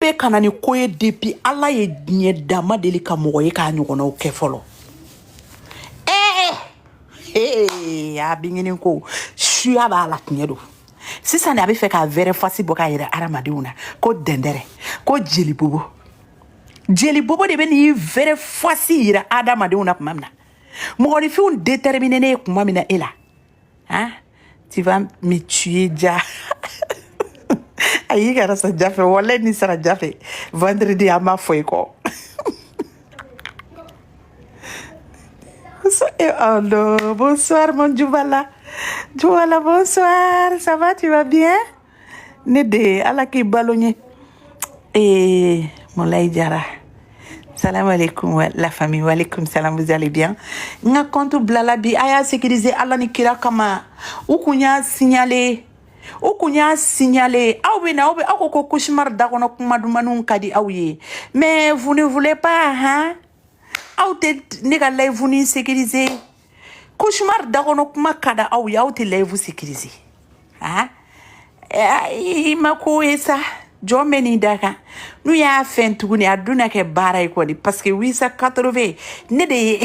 bɛ kana ni ko ye depuis Ala ye diɲɛ dama deli ka mɔgɔ ye k'a ɲɔgɔnnaw kɛ fɔlɔ. A bingini ko suya b'a la tiɲɛ don. Sisan a bɛ fɛ ka vɛrɛ fasi bɔ k'a yɛrɛ adamadenw na ko dɛndɛrɛ ko jeli bobo. Jeli bobo de bɛ nin vɛrɛ fasi yira adamadenw na kuma min na. Mɔgɔninfinw déterminé ne ye kuma min na e la. Hein? Tu vas me tuer ja. Ayi kana sa jafe wala ni sara jafe. Vendredi a ma foi ko. Oh bonsoir mon Djoubala. Djoubala, bonsoir. Ça va, tu vas bien? Nede, ala ki balonye. Moulay Diara. Salam alaikum, la famille. Wa alaikum salam, vous allez bien? Nga kontu blalabi, aya sécuriser ala ni kira kama. Ou kunya signaler. Ou kunya signaler. Aou bena, aou ko kouchmar dagono kumadoumanou kadi aouye. Mais vous ne voulez pas, hein? Aou te nega live ni sécuriser. Kouchmar dagono kuma kada aouye, aou te live sécuriser. Hein? Ma ko esa. Jomeni daka nu ya fen tuguni aduna ke baray ko di parce que 880 ne de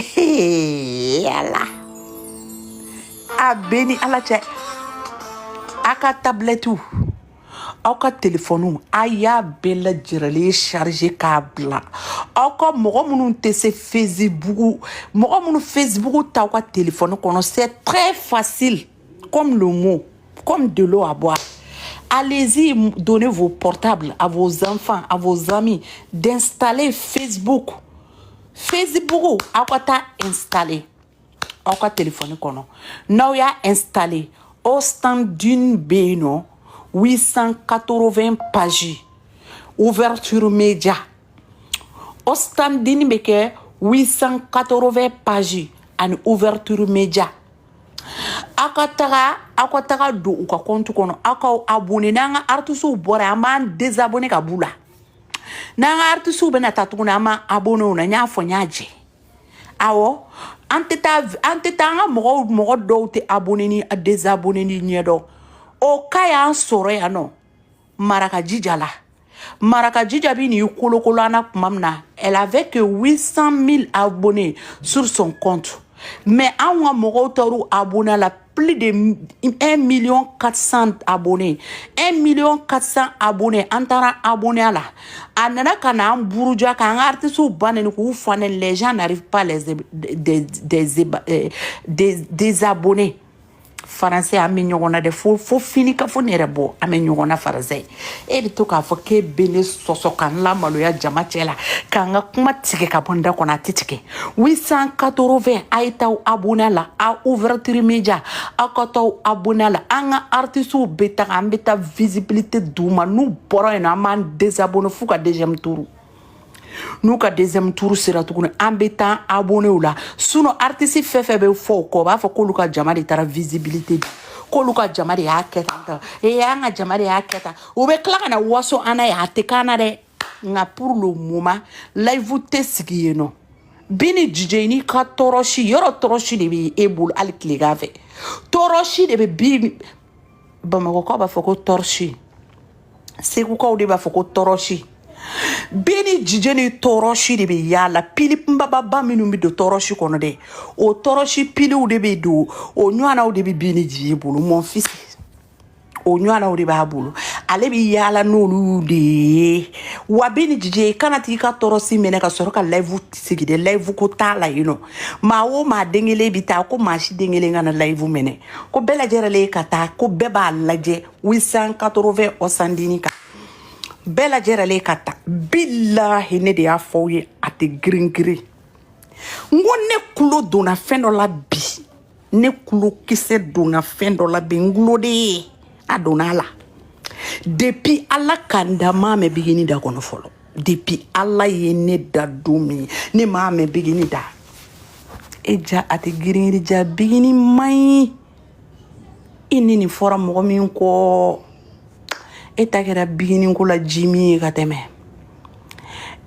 yalla a beni ala cha aka tabletu aka telephone aya bela jirale charger câble aka mogo munu te se Facebook mogo munu Facebook ta ka téléphone kono c'est très facile comme le mot comme de l'eau à boire. Allez-y, donnez vos portables à vos enfants, à vos amis, d'installer Facebook. Facebook, à quoi t'as installé? À quoi téléphone kono? Now ya installé au stand d'une beno 880 pages. Ouverture média. Au stand d'une beke 880 pages en ouverture média. Akataga do uka kontu kono aka abonné nanga artusu bora aman désabonné ka bula nanga artusu bena tatuna ama abonné una nya fo nyaje awo anteta nga mogo do te abonné ni désabonné ni nyedo o kaya ansoro ya no maraka jijala bi ni kolokolo ana kumamna elle avait que 800 000 abonnés sur son compte. Mais on a mogotoru abonné la plus de 1 400 000 abonnés. 1 400 000 abonnés. Antara abonnés à la. Anana kana buruja kan artiste banen ku fanen les gens n'arrivent pas des abonnés. Français a mis ɲɔgɔnna de fo fini ka fo ne yɛrɛ bɔ a bɛ ɲɔgɔnna français e bɛ to k'a fɔ k'e bɛ ne sɔsɔ ka n lamaloya jama cɛ la k'an ka kuma tigɛ ka bɔ n da kɔnɔ a tɛ tigɛ 880 a ye taa abonné la a ouverture média a ka taa abonné la an ka artistes bɛ taga an bɛ taa visibilité d'u ma n'u bɔra yen nɔ an b'an désabonné f'u ka deuxième tour. Nous ka deuxième tour sera tuguni an bɛ taa abonné u la sinon artiste fɛn fɛn bɛ fɔ o kɔ o b'a fɔ k'olu ka jama de taara visibilité di k'olu ka jama de y'a kɛ tan an ka jama de y'a kɛ tan u bɛ tila ka na waso an na ye a tɛ k'an na dɛ nka pour le moment live tɛ sigi yen nɔ bini jije ni ka tɔɔrɔsi yɔrɔ tɔɔrɔsi de bɛ e bolo hali tilegan fɛ tɔɔrɔsi de bɛ bi bamakɔkaw b'a fɔ ko tɔɔrɔsi segukaw de b'a fɔ ko tɔɔrɔsi. Beni jije ni toroshi de be yala pili mbaba minnu bi do toroshi kono de o toroshi pili u de be do o nyana u de be bini jije bulu mon fils o nyana u de ba bulu ale bi yala nolu de wa beni jije kana ti ka torosi mene ka soro ka live sigi de live ko tala yino ma wo ma dengele bi ta ko ma shi dengele ngana live mene ko bela jerele ka ta ko beba laje 880 o sandini ka Bella jerale kata billahi ne de y'a fɔ ye a tɛ girin-girin ngo ne kulo donna fɛn dɔ la bi ne kulo kisɛ donna fɛn dɔ la bi n kulo de ye a donna la depuis ala ka n da m'a mɛn bigini da kɔnɔ fɔlɔ depuis ala ye ne da don min ne m'a mɛn bigini da e ja a tɛ girin-girin ja bigini man ɲi i ni nin fɔra mɔgɔ min kɔ eta kɛra bigini ko la jimi ka tɛmɛ.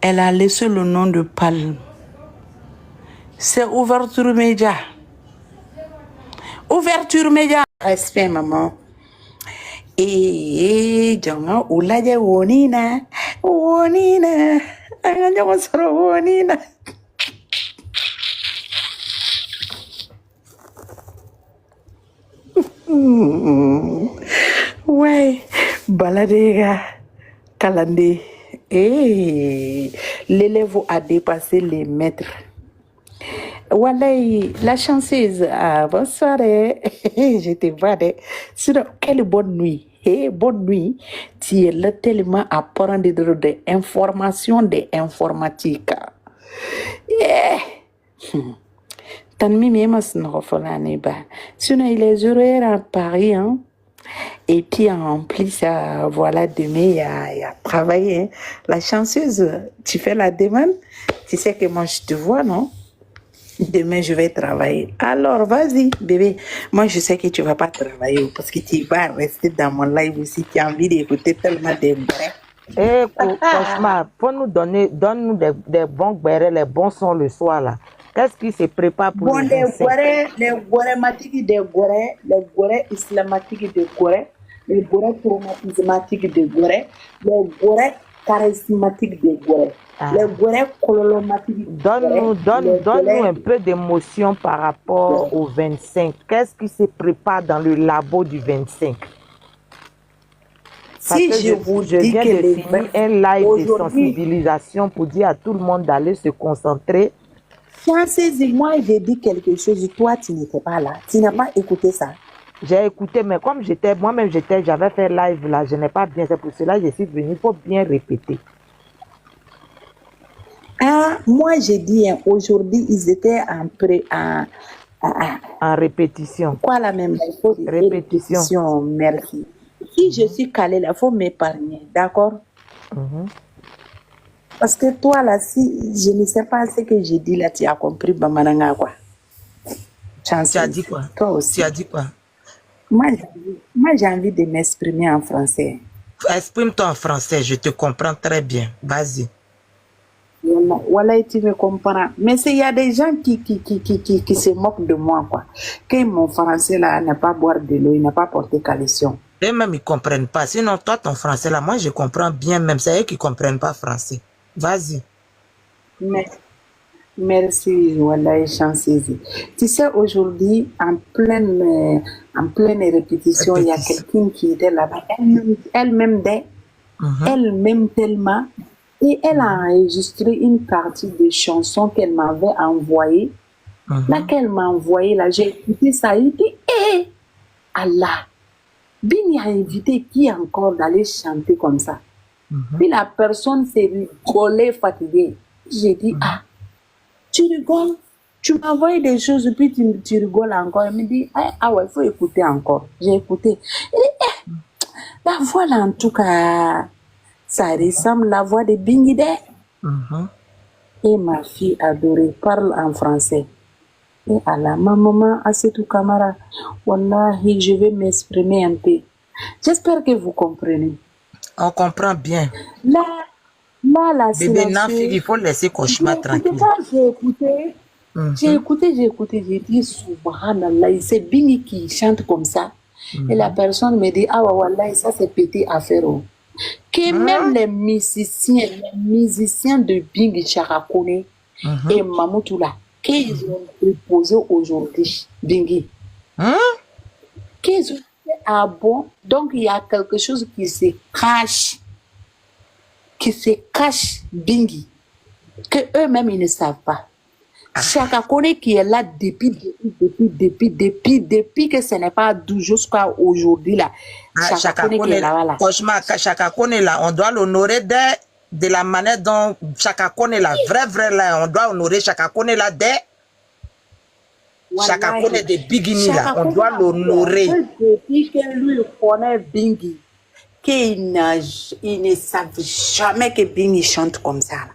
Elle a laissé le nom de Palme. C'est ouverture média. Ouverture média. Respect maman. Jonga ulaje wonina Wonina. Anga masoro wonina. Ouais, baladega, calendé. L'élève a dépassé les maîtres. Wallahi, la chanceuse, bonsoir, je te vois, sinon, quelle bonne nuit. Bonne nuit, tu es là tellement à prendre des informations de informatique. Tant mimi mas n'rofolane ba. Sinon, il est heureux à Paris, hein. Et puis en plus, voilà, demain, il y a travaillé. Hein. La chanceuse, tu fais la demande. Tu sais que moi, je te vois, non? Demain, je vais travailler. Alors, vas-y, bébé. Moi, je sais que tu ne vas pas travailler parce que tu vas rester dans mon live aussi. Tu as envie d'écouter tellement de Eh, Cauchemar, donne-nous des bons béret, les bons sons le soir, là. Qu'est-ce qui se prépare pour bon, le 25? les gorématiques de Gorée, les gorées islamatiques de Gorée, les gorées traumatismatiques de Gorée, les gorées charismatiques de Gorée, les gorées cololomatiques de Gorée. Donne-nous un peu d'émotion par rapport au 25. Qu'est-ce qui se prépare dans le labo du 25? Parce Si que je vous je dis viens que de finir un live de sensibilisation pour dire à tout le monde d'aller se concentrer. Chanceuse, moi j'ai dit quelque chose, toi tu n'étais pas là, tu n'as pas écouté ça. J'ai écouté, mais comme moi-même j'avais fait live là, je n'ai pas bien, c'est pour cela que je suis venue, il faut bien répéter. Ah, moi j'ai dit, hein, aujourd'hui ils étaient en répétition. Quoi la même répétition, merci. Si je suis calée là, il faut m'épargner, d'accord? Parce que toi là, si je ne sais pas ce que j'ai dit là, tu as compris, Bamananga quoi. Chanceuse. Tu as dit quoi? Toi aussi. Tu as dit quoi? Moi j'ai envie de m'exprimer en français. Exprime-toi en français, je te comprends très bien. Vas-y. Voilà, tu me comprends. Mais il y a des gens qui se moquent de moi, quoi. Que mon français là n'a pas boire de l'eau, il n'a pas porté caleçon. Et même ils ne comprennent pas. Sinon, toi, ton français là, moi je comprends bien, même c'est eux qui ne comprennent pas français. Vas-y. Merci, voilà, chanceuse. Tu sais, aujourd'hui, en pleine répétition, il y a quelqu'un qui était là-bas, elle-même tellement, et elle a enregistré une partie des chansons qu'elle m'avait envoyées. Laquelle m'a envoyé, là, j'ai écouté ça, il dit, Allah, Bini a invité qui encore d'aller chanter comme ça. Puis la personne s'est rigolée, fatiguée. J'ai dit, tu rigoles, tu m'as envoyé des choses, puis tu rigoles encore. Elle me dit, ah ouais, il faut écouter encore. J'ai écouté. Elle dit, la voix là, en tout cas, ça ressemble à la voix de Bingide. Et ma fille adorée parle en français. Et Allah, ma maman, Assetou Kamara, wallahi, je vais m'exprimer un peu. J'espère que vous comprenez. On comprend bien. Là, la bébé Nafi, il faut laisser Cauchemar tranquille. J'ai écouté, j'ai dit, subhanallah, c'est Bini qui chante comme ça. Et la personne me dit, ah wallah, ça c'est petit affaire. Que même les musiciens de Bingi Charakone et Mamoutoula, qu'ils ont proposé aujourd'hui, Bingi. Qu'ils ont fait à bon. Donc il y a quelque chose qui se cache, Bingi, que eux-mêmes ils ne savent pas. Chakakone qui est là depuis que ce n'est pas d'où jusqu'à aujourd'hui là. Chakakone qui est là. Chakakone là, on doit l'honorer de la manière dont Chakakone là, vrai là, on doit honorer Chakakone là Chakakone de Bigini là, on doit l'honorer. Depuis que lui connaît Bingi, qu'il ne savent jamais que Bingi chante comme ça.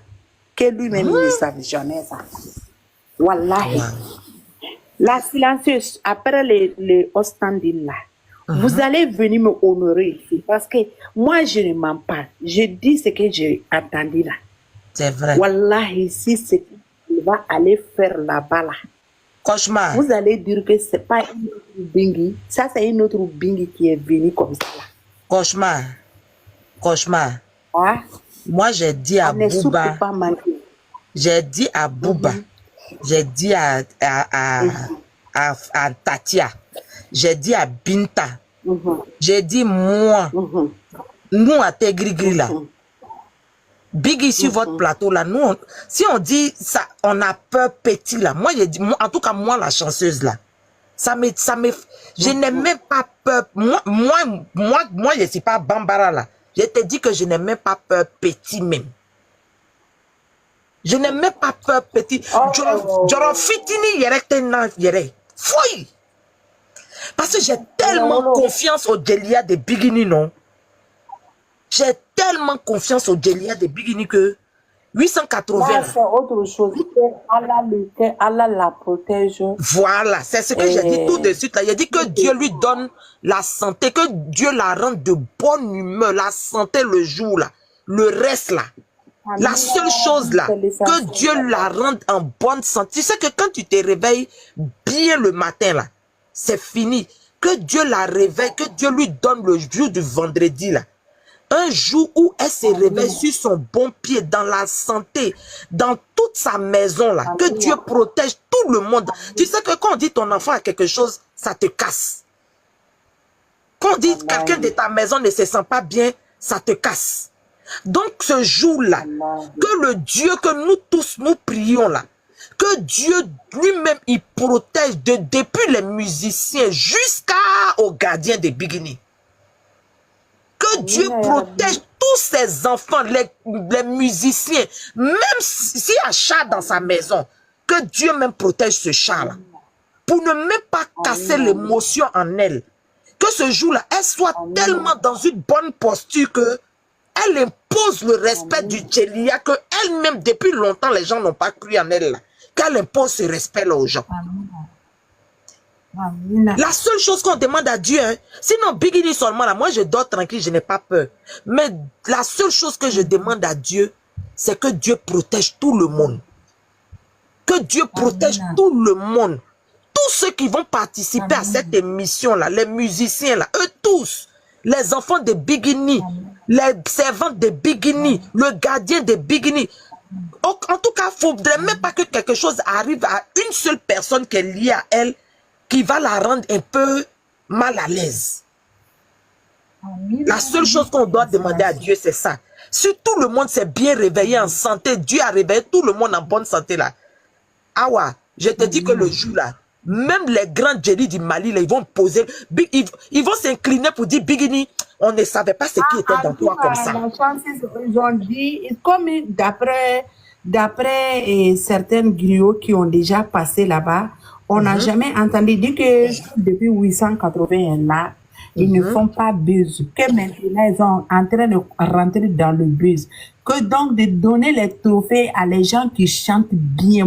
Que lui-même il ne savent jamais ça. Wallahi. La silencieuse, après les ostendines là, vous allez venir me honorer ici parce que moi je ne mens pas. Je dis ce que j'ai entendu là. C'est vrai. Wallahi, ici, c'est qu'il va aller faire là-bas là. Cauchemar. Vous allez dire que c'est pas une autre Bingi. Ça, c'est une autre Bingi qui est venue comme ça là. Cauchemar. Ah? Moi, j'ai dit à On ne souffre Bouba, pas manquer. j'ai dit à Bouba, j'ai dit à Tatia, j'ai dit à Binta, j'ai dit moi, nous à Tegri là, Biggie sur votre plateau là, nous, si on dit ça, on a peur petit là. Moi, j'ai dit, en tout cas, moi, la chanceuse là, je n'ai même pas peur. Moi, je ne suis pas Bambara là. Je te dis que je n'ai même pas peur petit même. Je n'ai même pas peur petit. Joro fitini yere tena yere. Fouille. Parce que j'ai tellement confiance au Delia de Bigini, non? J'ai tellement confiance au Delia de Bigini que 880. C'est autre chose. Que Allah la protège. Voilà, c'est ce que j'ai dit tout de suite. Il a dit que Dieu lui donne la santé, que Dieu la rende de bonne humeur, la santé le jour là, le reste là. La seule chose là, que Dieu la rende en bonne santé. Tu sais que quand tu te réveilles bien le matin là, c'est fini. Que Dieu la réveille, que Dieu lui donne le jour du vendredi là. Un jour où elle se réveille sur son bon pied, dans la santé, dans toute sa maison là, que Dieu protège tout le monde. Tu sais que quand on dit ton enfant a quelque chose, ça te casse. Quand on dit quelqu'un de ta maison ne se sent pas bien, ça te casse. Donc ce jour-là, que le Dieu que nous tous nous prions là, que Dieu lui-même il protège depuis les musiciens jusqu'aux gardiens des beginnings. Que Dieu protège tous ses enfants, les musiciens, même s'il y a un chat dans sa maison, que Dieu même protège ce chat-là, pour ne même pas casser l'émotion en elle. Que ce jour-là, elle soit tellement dans une bonne posture que elle impose le respect du Djelia, que elle-même, depuis longtemps, les gens n'ont pas cru en elle, qu'elle impose ce respect-là aux gens. La seule chose qu'on demande à Dieu, hein, sinon Bigini seulement là, moi je dors tranquille, je n'ai pas peur. Mais la seule chose que je demande à Dieu, c'est que Dieu protège tout le monde. Que Dieu protège tout le monde. Tous ceux qui vont participer à cette émission là, les musiciens là, eux tous, les enfants de Bigini, les servantes de Bigini, le gardien de Bigini. En tout cas, il ne faudrait même pas que quelque chose arrive à une seule personne qui est liée à elle, qui va la rendre un peu mal à l'aise. La seule chose qu'on doit demander à Dieu, c'est ça. Si tout le monde s'est bien réveillé en santé, Dieu a réveillé tout le monde en bonne santé là. Ah ouais, je te dis que le jour là, même les grands Djeli du Mali, là, ils vont poser, ils vont s'incliner pour dire Bigini, on ne savait pas ce qui était dans toi comme ça. Ils ont dit, comme d'après certaines griots qui ont déjà passé là-bas, on n'a jamais entendu dire que depuis 880 là, ils ne font pas buzz. Que maintenant, ils sont en train de rentrer dans le buzz. Que donc de donner les trophées à les gens qui chantent bien.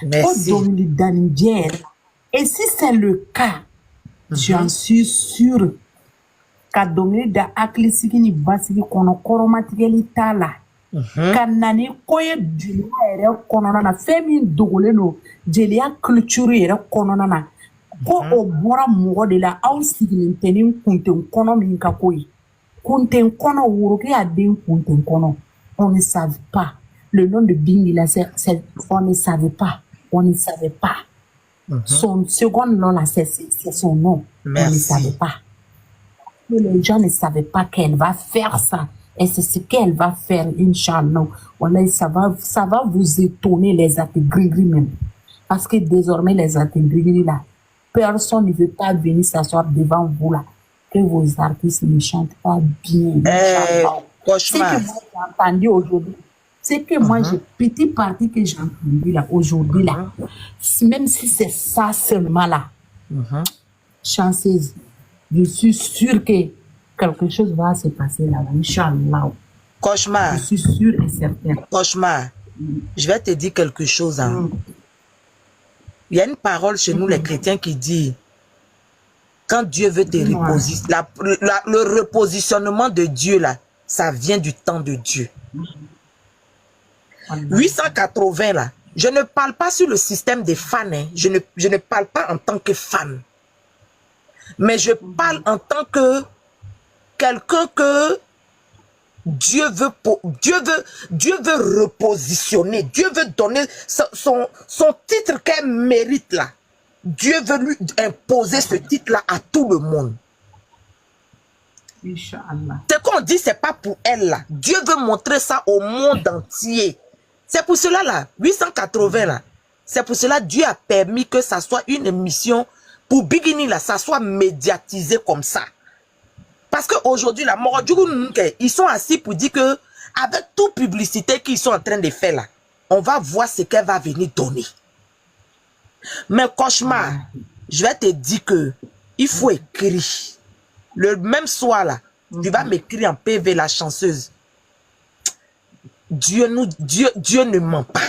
Merci. Et si c'est le cas, j'en suis sûre qu'à dominer da aklisiki ni basiki kono koromatigeli tala. Kanani koye Julia ere konona na femi dogoleno Julia culture ere konona na ko o bora mogo de la aw sigilen tenin kunten kono min ka koyi kunten kono wuroke a den kunten kono on ne savait pas le nom de Bingi là on ne savait pas son second nom là c'est son nom. Merci. On ne savait pas. Les gens ne savaient pas qu'elle va faire ça. Et c'est ce qu'elle va faire, Inch'Allah. Voilà, ça va vous étonner, les atégrigris même. Parce que désormais, les atégrigris là, personne ne veut pas venir s'asseoir devant vous là. Que vos artistes ne chantent pas bien. C'est que moi j'ai entendu aujourd'hui. C'est que moi j'ai petit parti que j'ai entendu là, aujourd'hui là. Même si c'est ça seulement là. Chanceuse. Je suis sûre que quelque chose va se passer là, Inch'Allah. Cauchemar. Je suis sûre et certaine. Cauchemar. Je vais te dire quelque chose. Hein. Il y a une parole chez nous, les chrétiens, qui dit quand Dieu veut te repositionner, le repositionnement de Dieu, là, ça vient du temps de Dieu. 880, là, je ne parle pas sur le système des fans. Hein. Je ne parle pas en tant que fan. Mais je parle en tant que quelqu'un que Dieu veut repositionner. Dieu veut donner son titre qu'elle mérite là. Dieu veut lui imposer ce titre-là à tout le monde. Inch'Allah. Ce qu'on dit, c'est pas pour elle là. Dieu veut montrer ça au monde entier. C'est pour cela là, 880 là. C'est pour cela Dieu a permis que ça soit une émission pour Bigini là, ça soit médiatisé comme ça. Parce qu'aujourd'hui, la ils sont assis pour dire que, avec toute publicité qu'ils sont en train de faire là, on va voir ce qu'elle va venir donner. Mais cauchemar, je vais te dire que il faut écrire. Le même soir là, tu vas m'écrire en PV la chanceuse. Dieu ne ment pas.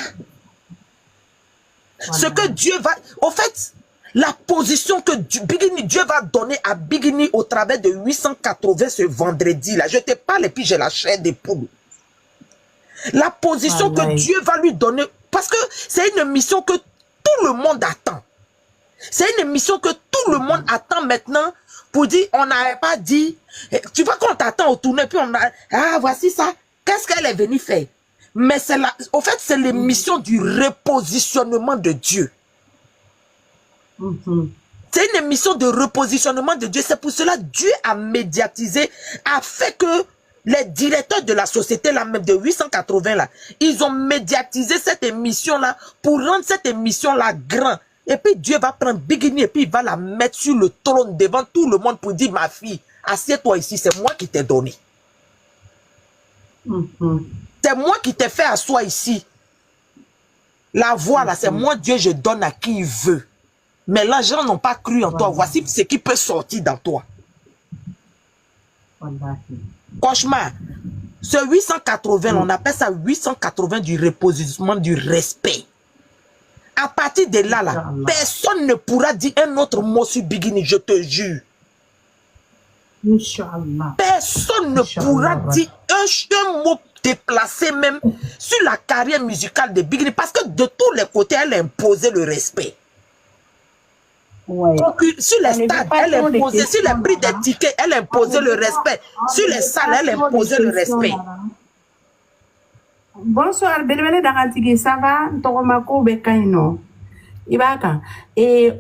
Voilà. Ce que Dieu va... Au fait, la position que Dieu va donner à Bigini au travers de 880 ce vendredi là. Je te parle et puis j'ai la chair des poules. La position que Dieu va lui donner. Parce que c'est une mission que tout le monde attend. C'est une émission que tout le monde attend maintenant pour dire, on n'avait pas dit, tu vois qu'on t'attend au tournée, puis on a, ah voici ça, qu'est-ce qu'elle est venue faire? Mais c'est la, au fait, c'est l'émission du repositionnement de Dieu. C'est une émission de repositionnement de Dieu. C'est pour cela que Dieu a médiatisé, a fait que les directeurs de la société, là même de 880, là, ils ont médiatisé cette émission-là pour rendre cette émission-là grand. Et puis Dieu va prendre Bigini et puis il va la mettre sur le trône devant tout le monde pour dire, ma fille, assieds-toi ici, c'est moi qui t'ai donné. C'est moi qui t'ai fait asseoir ici. La voix là, c'est moi Dieu, je donne à qui il veut. Mais les gens n'ont pas cru en toi. Voici ce qui peut sortir dans toi. Cauchemar. Ce 880, on appelle ça 880 du repositionnement du respect. À partir de là, personne ne pourra dire un autre mot sur Bigini, je te jure. Personne ne pourra dire un mot déplacé même sur la carrière musicale de Bigini parce que de tous les côtés, elle a imposé le respect. Donc, sur les stades, elle a imposé, sur les prix des tickets, elle a imposé le respect. Sur les salles, elle a imposé le respect. Bonsoir, Belbele Dakantigi, ça va? Toromako Bekaino. Ibaka. Et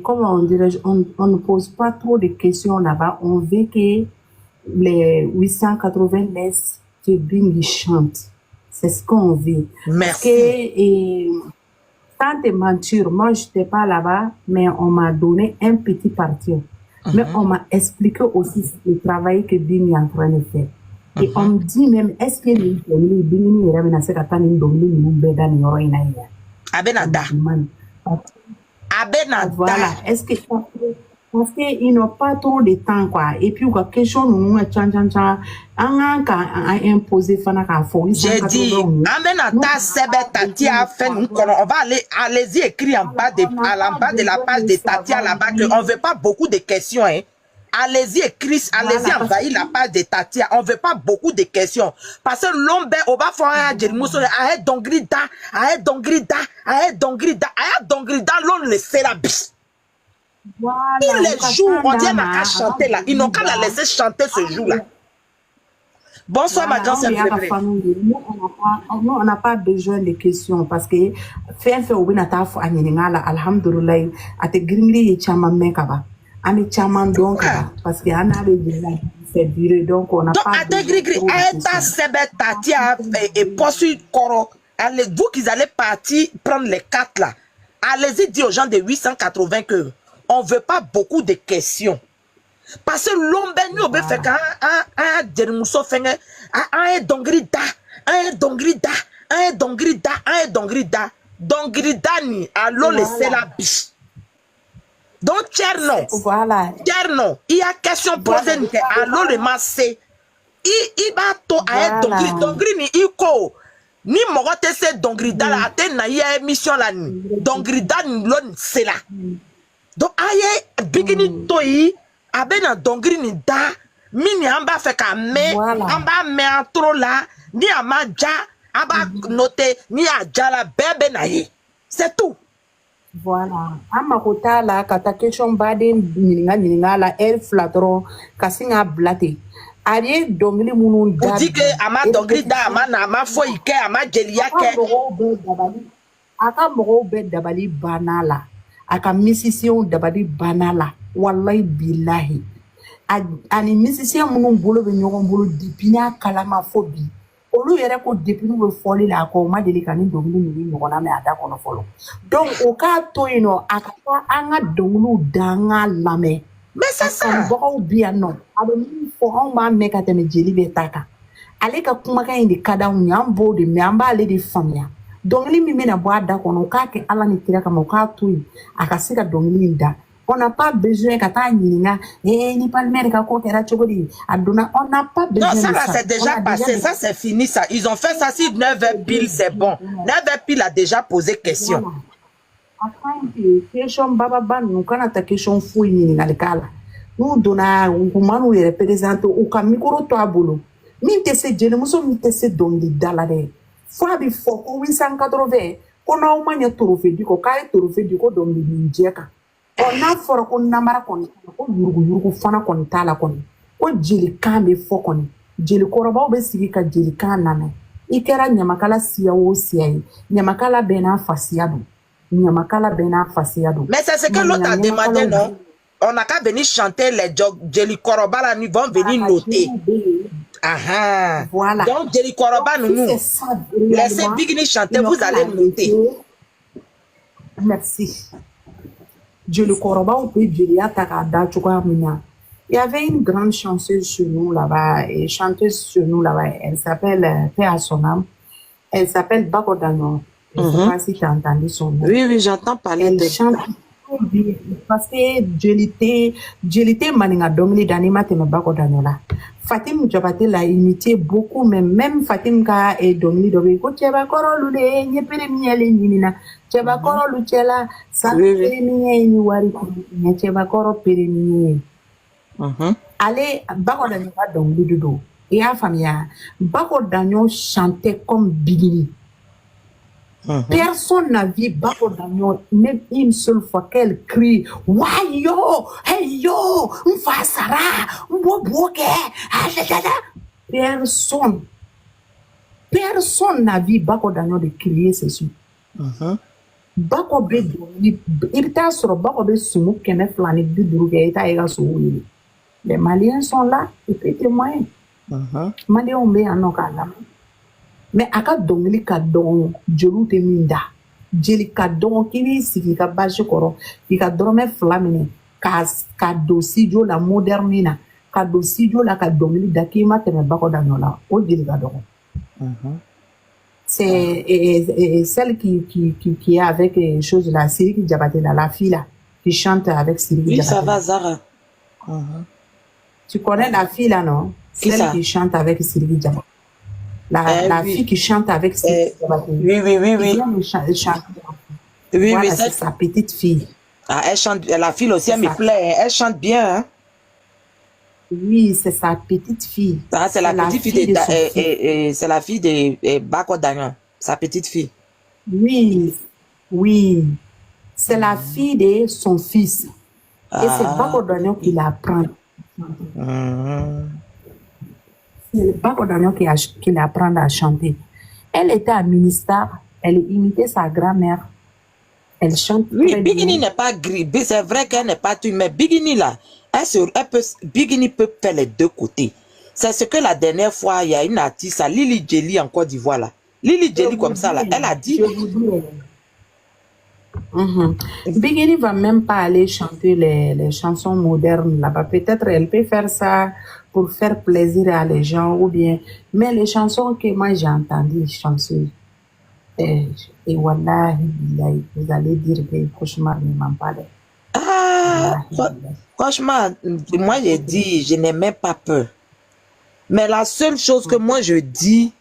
comment on dirait, on ne pose pas trop de questions là-bas. On veut que les 880 laissent que Bigini chante. C'est ce qu'on veut. Merci. Sans te mentir, moi je n'étais pas là-bas, mais on m'a donné un petit parti. Mais on m'a expliqué aussi le travail que Bigini est en train de faire. Et on me dit même, est-ce que les Bigini est revenu à cette attente de Abenada. Abenada. Voilà. Est-ce que parce qu'ils n'ont pas trop de temps, quoi. Et puis, la question, nous, j'ai dit, Abenada, Sebe, Tatia, fait, on va aller, allez-y écrire en bas de la page de Tatia là-bas, on ne veut pas beaucoup de questions, hein. Allez-y écrire, allez-y envahir la page de Tatia. On ne veut pas beaucoup de questions. Parce que l'homme, on va faire un djelmousso, aïe dongrida, aïe dongrida, aïe dongrida, aïe dongrida, l'on le fait la biche. Tous les jours, on dit n'a qu'à chanter là. Ils n'ont qu'à la laisser chanter ce jour-là. Bonsoir, madame. On n'a pas besoin de questions parce que alhamdulillah, donc parce qu'il y en a fait durer donc on n'a pas et poursuivre Koro. Allez, vous qui allez partir prendre les 4 là, allez-y dire aux gens de 880 que on veut pas beaucoup de questions parce que l'homme nous veut faire un dermousso fait un dongrida ni allô laisser la biche. Donc, Tcherno, voilà. Tcherno, il y a question posée, allô le massé. Il va to à dongri ni iko. Ni mogote se dongri da la ate na ya émission la ni. Dongri da ni lon c'est là. Donc, aye, bigini to yi, abe na dongri ni da, mini amba fait ka me, amba me en trop là, ni ama ja, amba note, ni a ja la bebe na yi. C'est tout. Voilà. Amakota la kata question baden nininga la el flatron kasinga blate. Arié dongli munu Vous dites que ama dongri da ama foi ke ama jelia ke. Aka mogo be dabali banala. Aka musicien dabali banala. Wallahi billahi. Ani musicien munu bolo be ɲɔgɔn bolo depuis n'a kalama fo bi. Olu yɛrɛ ko depuis n'u be fɔli la ko ma deli ka ni dongili ninnu ɲɔgɔnna mɛn a da kɔnɔ fɔlɔ. Donc o k'a to yen nɔ a ka taa an ka dongiliw da an k'a lamɛn. Mais c'est ça. Kanubagaw bi yan nɔ a bɛ min fɔ anw b'a mɛn ka tɛmɛ jeli bɛ ta kan. Ale ka kumakan in de ka d'anw ye an b'o de mɛn an b'ale de faamuya. Dongili min bɛna bɔ a da kɔnɔ o k'a kɛ Ala ni kira kama o k'a to yen a ka se ka dongili in da. On n'a pas besoin ka taa ɲininka ni Palmer ka ko kɛra cogo di a donna on n'a pas besoin Non, de ça ça. là c'est déjà passé, ça c'est fini ça. Ils ont fait ça si 9h pile c'est bon. 9h pile a déjà posé question. Après question baba ninnu kana ta question foyi ɲininkali k'a la. N'u donna u man'u yɛrɛ présenter u ka micro to a bolo. Min tɛ se jelimuso min tɛ se dɔnkilida la dɛ. Fo a bɛ fɔ ko 880 ko n'aw ma ɲɛ trophée di kɔ k'a ye trophée di ko dɔnkili jɛ kan. N'a fɔra ko namara kɔni ko yurugu fana kɔni t'a la kɔni ko jelikan bɛ fɔ kɔni jelikɔrɔbaw bɛ sigi ka jelikan lamɛn I kɛra ɲamakala siya o siya ye ɲamakala bɛɛ n'a fasiya don ɲamakala bɛɛ n'a fasiya don. Mais c'est ce que l'autre a demandé, non? On n'a qu'à venir chanter les jelikoroba là, ils vont venir noter. Ah, voilà. Donc jelikoroba nous laissez Bigini chanter, vous allez noter. Merci. Jelikorobaw bɛ jeliya ta k'a da cogoya min na. Il y avait une grande chanteuse chez nous là-bas, et chanteuse chez nous là-bas. Elle s'appelle, paix à son âme. Elle s'appelle Bako Dagnon. Je ne sais pas si tu as entendu son nom. Oui, j'entends parler. Elle chante bien parce que Jelité Maninga Domini d'Anima Teme Bako Dagnon là. Fatim Djabate l'a imité beaucoup, mais même Fatim Ka et Domini Dobi, ko Tcheba Koro Lude, Nyepere Miele Nina, Tcheba Koro Luchela, Sa Peremie ni Wari, Tcheba Koro Peremie. Allez, Bako Dagnon va Domini Dodo. Et à Famia, Bako Dagnon chantait comme Bigini. Personne n'a vu Bako Dagnon même une seule fois qu'elle crie Wayo, hey yo, Mfasara, Mboboke, personne n'a vu Bako Dagnon de crier ceci. Bako be il t'a sur Bako be sumu kene flani bidruge eta ega souili. Les Maliens sont là, ils peuvent témoigner. Maliens be anokala. Mais à ka dongili ka don jelu te minda jeli ka don k'i sigi ka bâche kɔrɔ k'i ka dɔrɔmɛ fila minɛ ka don studio la moderne na ka don studio la ka dongili da k'i ma tɛmɛ Bako Dagnon la o jeli ka dɔgɔ. C'est celle qui est avec chose là Sidiki Diabaté là, la fille là qui chante avec Sidiki Diabaté. Oui, ça va Zara. Tu connais la fille là non? Celle qui chante avec Sidiki Diabaté. La fille qui chante avec ses oui. Oui, voilà, c'est sa petite fille. Ah, elle chante, la fille aussi, elle me plaît, elle chante bien. Hein? Oui, c'est sa petite fille. Ah, c'est la petite fille de c'est la fille de Bako Dagnon, sa petite fille. Oui. C'est la fille de son fils. Et c'est Bako Dagnon qui l'apprend. C'est Bako Dagnon qui l'apprend à chanter. Elle était à ministère, elle imitait sa grand-mère. Elle chante. Oui, Bigini n'est pas gris. C'est vrai qu'elle n'est pas tout, mais Bigini là, Bigini peut faire les deux côtés. C'est ce que la dernière fois, il y a une artiste, Lily Jelly en Côte d'Ivoire là. Lily Jelly comme ça là, elle a dit. Bigini va même pas aller chanter les chansons modernes là-bas. Peut-être elle peut faire ça pour faire plaisir à les gens ou bien. Mais les chansons que moi j'ai entendues chanter, et voilà, vous allez dire que cauchemar ne m'en parle. Ah, franchement, moi j'ai dit, je n'ai même pas peur. Mais la seule chose que moi je dis,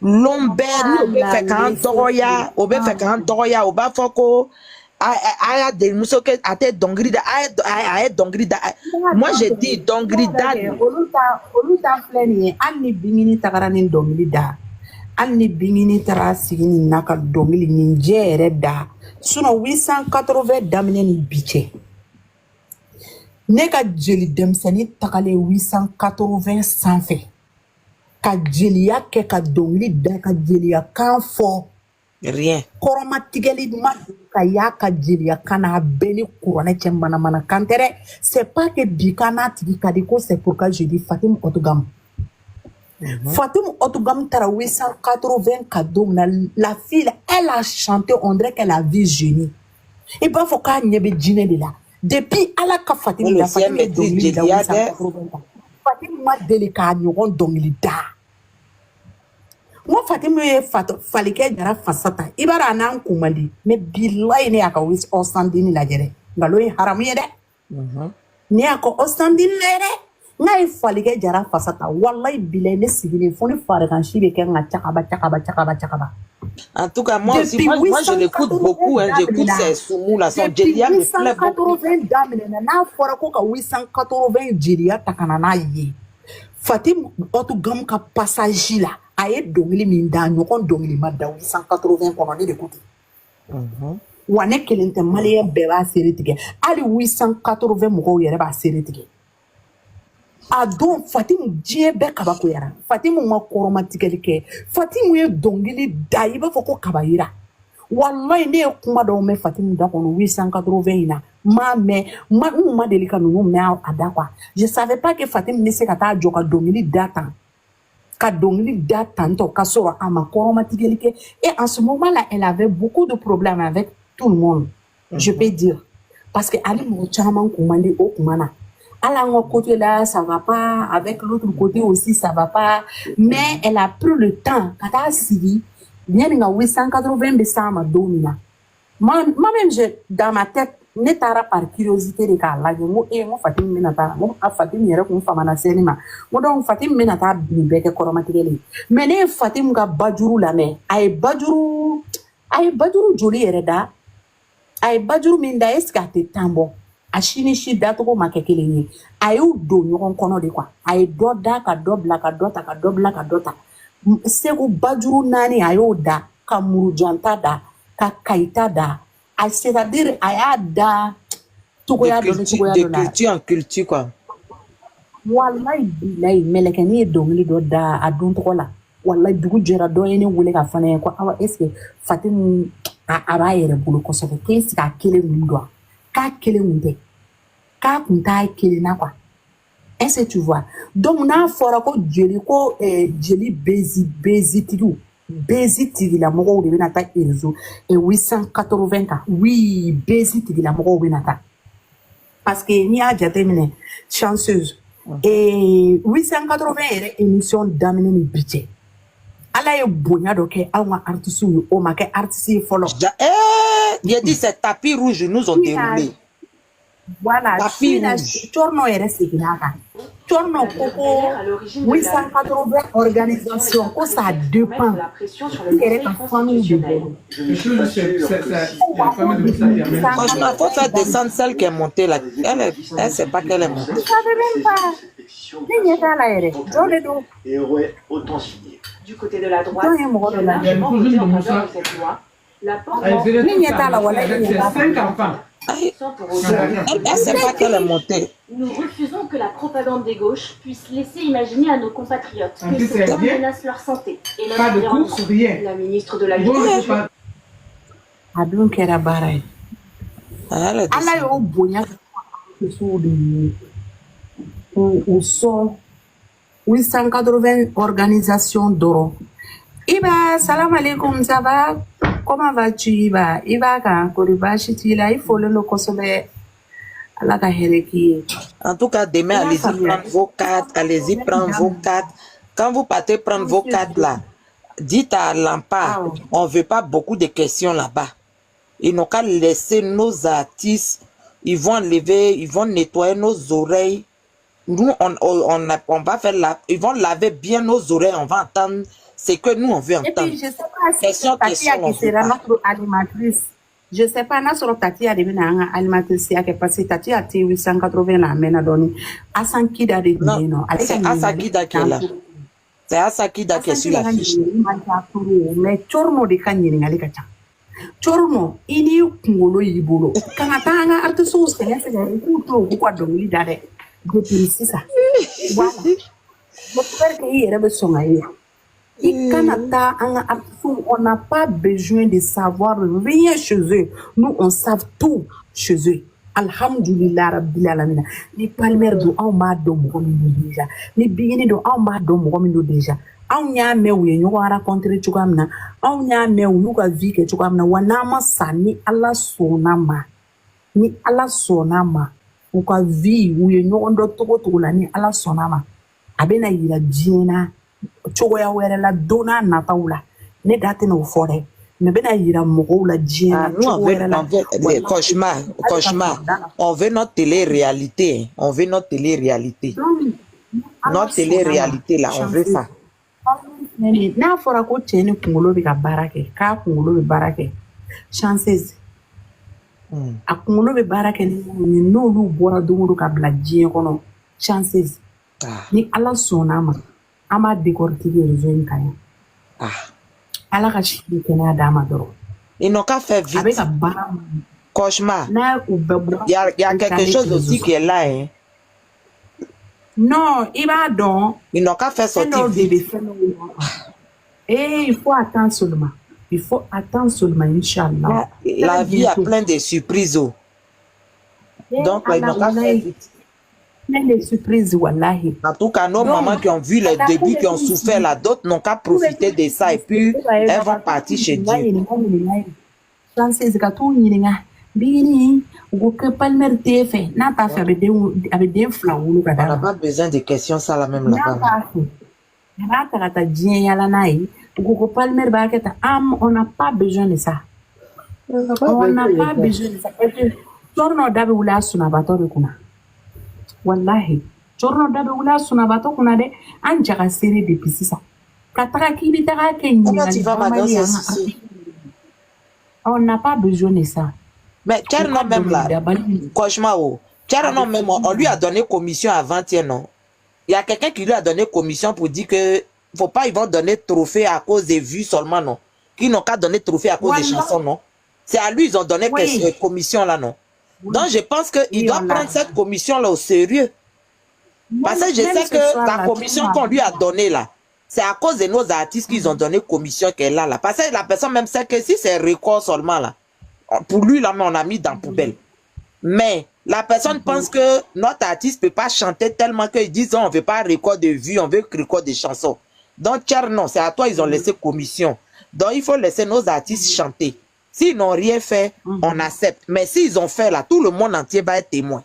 l'ombre, nous fait quand Doroya, oba foko, aya de musoke ate dongrida, aya dongrida. Moi j'ai dit dongrida. Oluta fleni, anni bingini tagarani dongrida. Anni bingini tara sigini naka dongili ninjere da. Suno 880 damine ni biche. ne ka jeli denmisɛnnin tagalen 880 sanfɛ ka jeliya kɛ ka dɔnkili da ka jeliya kan fɔ Rien. kɔrɔmatigɛli ma ka y'a ka jeliya kan n'a bɛɛ ni kuranɛ cɛ manamana kan tɛ dɛ. C'est pas que bi ka n'a tigi ka di ko c'est pourquoi je dis Fatim Otogam. Fatim Otogam taara 880 ka don min na la fille elle a chanté on dirait qu'elle a vu génie. I b'a fɔ k'a ɲɛ bɛ jinɛ de la depuis ala ka Fatim da Fatim ye dɔnkili da 880 kan. Fatim ma deli k'a ɲɔgɔn dɔnkili da. Moi Fatim ye falikɛ jara fasata i b'a dɔn a n'an kun man di mais bilahi ne y'a ka Osandini lajɛ dɛ nkalon ye haramu ye dɛ ne y'a ka Osandini lajɛ dɛ n'a ye falikɛ jara fasata wallahi bilahi ne sigilen fo ni farigan si bɛ kɛ n ka cakaba. En tout cas, moi aussi, moi je l'écoute beaucoup, hein, j'écoute ces soumous là, son Djelia me plaît beaucoup. 880 daminɛ na n'a fɔra ko ka 880 jeliya ta ka na n'a ye Fatim Otogam ka passage la a ye dɔnkili min da ɲɔgɔn dɔnkili ma da 880 kɔnɔ ne de ko ten wa ne kelen tɛ maliyɛn bɛɛ b'a sere tigɛ hali 880 mɔgɔw yɛrɛ b'a sere tigɛ a don Fatim diɲɛ bɛɛ kabakoyara Fatim ma kɔrɔmatigɛli kɛ Fatim ye dɔnkili da i b'a fɔ ko kaba yira wallahi ne ye kuma dɔw mɛn Fatim da kɔnɔ 880 in na ma mɛn ma deli ka ninnu mɛn a da quoi je savais pas que Fatim bɛ se ka taa jɔ ka dɔnkili da tan ka dɔnkili da tantɔ ka sɔrɔ a ma kɔrɔmatigɛli kɛ et en ce moment là elle avait beaucoup de problèmes avec tout le monde je peux dire parce que ale mɔgɔ caman kun man di o kuma na hali an ka côté là ça va pas avec l'autre côté aussi ça va pas mais elle a pris le temps ka taa sigi yanni ka 880 bɛ s'a ma don min na moi-même dans ma tête ne taara par curiosité de k'a lajɛ n ko n ko Fatim bɛna taa n ko a Fatim yɛrɛ kun famana sɛni ma n ko donc Fatim bɛna taa nin bɛɛ kɛ kɔrɔmatigɛli mais ne ye Fatim ka bajuru lamɛn a ye bajuru joli yɛrɛ da a ye bajuru min da est-ce que a tɛ tan bɔ a si ni si dacogo ma kɛ kelen ye a y'u don ɲɔgɔn kɔnɔ de quoi a ye dɔ da ka dɔ bila ka dɔ ta ka dɔ bila ka dɔ ta Segu bajuru 4 a y'o da ka murujanta da ka kayita da c'est-à-dire a y'a da togoya dɔ ni togoya dɔ la de culture en culture quoi wallahi bilahi mɛlɛkɛni ye dɔnkili dɔ da a don tɔgɔ la wallahi dugu jɛra dɔ ye ne wele ka fana ye ko awa est-ce que Fatim a b'a yɛrɛ bolo kosɛbɛ k'e sigi a kelen mun dɔn k'a kelen mun tɛ k'a kun t'a kelen na quoi est-ce que tu vois donc n'a fɔra ko jeli bezitigiw bezi tigilamɔgɔw de bɛna taa réseau 880 kan oui bezi tigilamɔgɔw bɛna taa parce que n'i y'a jateminɛ chanceuse 880 yɛrɛ émission daminɛ ni bi cɛ ala ye bonya dɔ kɛ anw ka artistes ye o ma kɛ artiste ye fɔlɔ j'ai dit c'est tapis rouge nous ont déroulé voilà Corno yɛrɛ seginna a kan Corno ko 880 organisation ko ça dépend yɛrɛ ka famille de bolo franchement faut faire descendre celle qui est montée là elle sait pas qu'elle est montée ne ɲɛ t'a la yɛrɛ jɔn de don et aurait autant signé. Du côté de la droite, jɔn ye mɔgɔ dɔ la largement voté en faveur de cette loi. La porte ne ɲɛ t'a la wala ne ɲɛ t'a la sans pour autant. elle sait pas qu'elle est montée. Nous refusons que la propagande des gauches puisse laisser imaginer à nos compatriotes que cette loi menace leur santé et leur environnement. La ministre de l'Agriculture. a dun kɛra baara ye ala y'o bonya musow de ye u sɔn 880 organisation dɔrɔn Iba salam alaikum ça va comment vas-tu Iba kan kori baasi t'i la i folen do kosɛbɛ ala ka hɛrɛ k'i ye En tout cas, demain, allez-y prendre vos cartes, allez-y prendre vos cartes. Quand vous partez prendre vos cartes là, dites à Lampa, on ne veut pas beaucoup de questions là-bas. Ils n'ont qu'à laisser nos artistes, ils vont enlever, ils vont nettoyer nos oreilles. Nous, on va faire ils vont laver bien nos oreilles, on va entendre ce que nous, on veut entendre. Et puis, je ne sais pas si Tatia qui sera notre animatrice. Je ne sais pas, n'a sur Tatia de venir animatrice parce que Tatia a 880 la mena donné. Asankida de non, c'est Asakida qui est là. C'est Asakida qui est sur la fiche. Mais Chormo de Kanyeri Alikacha. Chorno, ini kungolo yibolo. Kana tanga artiso senya senya kuto kwa dongli dare. Depuis ça. Voilà. Mon frère qui est rebe songaye. Et Canada, on n'a pas besoin de savoir rien chez eux. Nous, on sait tout chez eux. Alhamdulillah Rabbil Alamin. Ni palmer do on ma do mo déjà. Ni bigini do on ma do mo déjà. On y a me ou ñu ko rencontrer ci kamna. On y a me ou ñu ko vie ke ci kamna wana ma sani Allah sonama. Ni Allah sonama. On ko vie ou ñu ondo to la ni Allah sonama. Abena yira jina. Chogoya were la dona nataula. Ne date no fore. Mais ben yira mogo la jina. Nous on veut cauchemar. On veut notre télé-réalité. On veut notre télé-réalité. Notre télé-réalité là, on veut ça. Na fora ko cheni kungolo bi ka barake. Ka kungolo bi barake. Chances. A kungolo bi barake ni no lu bora dungu ka bla jina kono. Chances. Ni ala sonama. Ama décortiquer les zones kaya. Allah ka chiki kena dama doro. Ils n'ont qu'à faire vite. Avec un bar. Cauchemar. Il y a quelque chose aussi qui est là. Hein. Non, il va donc. Ils n'ont qu'à faire sortir vite. Et il faut attendre seulement. Il faut attendre seulement, Inch'Allah. La vie a plein de surprises. Donc, ils n'ont qu'à faire vite. Les surprises, wallahi. En tout cas, nos mamans qui ont vu les débuts, qui ont souffert là, d'autres n'ont qu'à profiter de ça et puis elles vont partir chez Dieu. On n'a pas besoin de questions, ça la même là-bas. On n'a pas besoin de ça. On n'a pas besoin de ça. Wallahi, chorno dabe wula suna bato kuna de an jaga sere depuis ça. Kataka kibi taka kenyi. On n'a pas besoin de ça. Mais Tcherno même là, cauchemar, Tcherno même, on lui a donné commission avant-hier, non? Il y a quelqu'un qui lui a donné commission pour dire que faut pas, ils vont donner trophée à cause des vues seulement, non? Qui n'ont qu'à donner trophée à cause des chansons, non? C'est à lui, ils ont donné commission là, non? Donc, je pense qu'il doit prendre cette commission-là au sérieux. Parce que je sais que la commission qu'on lui a donnée là, c'est à cause de nos artistes qu'ils ont donné commission qu'elle a là. Parce que la personne même sait que si c'est record seulement là, pour lui là, on a mis dans la poubelle. Mais la personne pense que notre artiste ne peut pas chanter tellement qu'ils disent on ne veut pas record de vues, on veut record de chansons. Donc, non, c'est à toi, ils ont laissé commission. Donc, il faut laisser nos artistes chanter. S'ils n'ont rien fait, on accepte. Mais s'ils ont fait là, tout le monde entier va être témoin.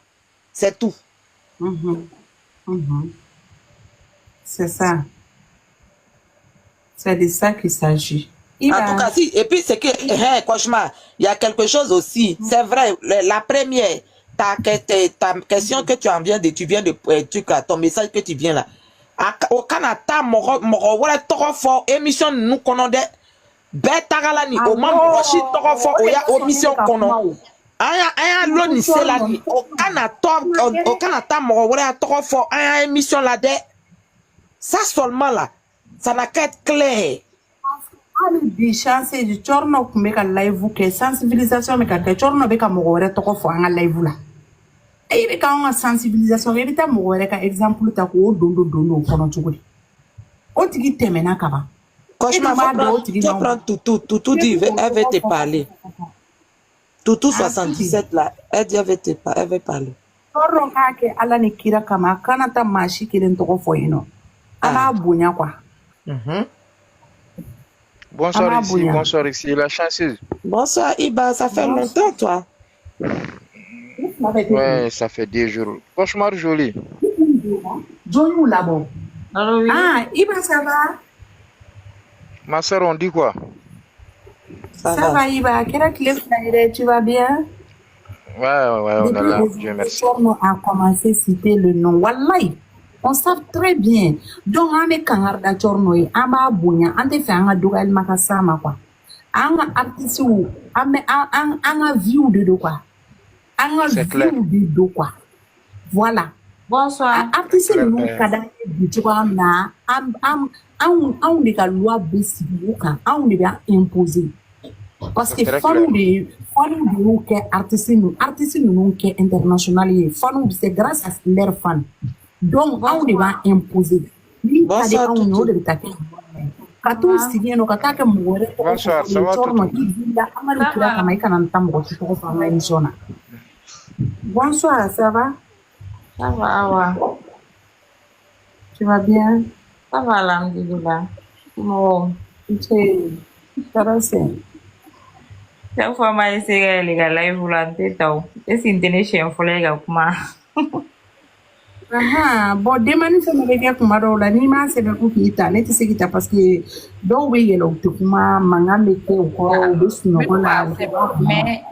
C'est tout. C'est ça. C'est de ça qu'il s'agit. En tout cas, si, et puis c'est que, cauchemar, il y a quelque chose aussi. C'est vrai, la première, ta question que tu viens de, ton message que tu viens là. Au Canada, émission nous connaissons. Betagalani au membre Roshi Torofo oya omission kono aya loni selani au Canada mo wala Torofo aya émission là de ça seulement là ça n'a qu'à être clair. Des chances du chorno kumeka live ke sensibilisation me ka chorno be ka mo wala Torofo anga live là e be ka nga sensibilisation be ta mo wala ka exemple ta ko dondo kono chuguri o tigi temena kaba. Cauchemar, tu prends tout dit, elle veut te parler. Tout 77 là, elle dit elle veut te parler, elle veut parler. Bonsoir ici, bonsoir ici, la chanceuse. Bonsoir Iba, ça fait longtemps toi. Ouais, ça fait 10 jours. Cauchemar joli. Joli là-bas. Ah, Iba, ça va? Ma soeur, on dit quoi? Ça va, Iba. Tu vas bien? Ouais, on est là. Dieu merci. On a commencé à citer le nom. Wallahi, on sait très bien. Donc, on est quand on a chornoy, on a bounya, on a fait un dougal makasama quoi. On a artiste ou, on a view de quoi. On a view de quoi. Voilà. Bonsoir. Artiste nous kada du quoi na on est la loi on est imposé. Parce que fanu de y'u kɛ artiste ninnu kɛ international ye. Fanu c'est grâce à leurs fans. Donc anw de b'a imposer. Min ka di anw ye o de bɛ taa kɛ. Ka t'u sigi yen nɔ ka taa kɛ mɔgɔ wɛrɛ tɔgɔ fɔ. Bonsoir, ça va tout? I wulila Amadu kira kama i kana taa mɔgɔ si tɔgɔ fɔ an ka émission na. Bonsoir, ça va? Ça va, ouais. Tu vas bien? Ça va, alhamdulillah. Bon. C'est intéressant. Chaque fois, je essaie de les live là, et si tu es chez un collègue, comment? Bon, demande ça me regarde comme alors là, ni ma c'est le coup qui est là, tu sais qui t'a parce que donc oui, il y a le kuma manga meke ou quoi ou bes no là. Mais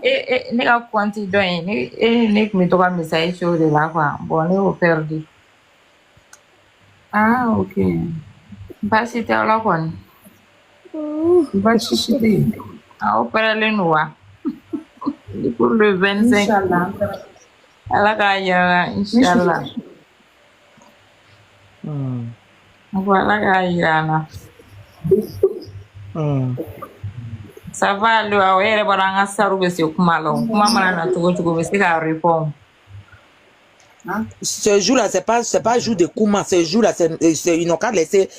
ne ka compte donc ne me toka message sur de là quoi. Bon, ne au perdu. Ah, OK. Pas si t'es là quoi. Va chichiter. Ah, au parler nous. Pour le 25. Inch'Allah. Allah kaya inshallah. Voilà kaya ça va le awere baranga saru be se kuma lo kuma mana na togo be se ka répondre. Ce jour-là, c'est pas jour de Kouma. Ce jour-là, c'est ils n'ont qu'à laisser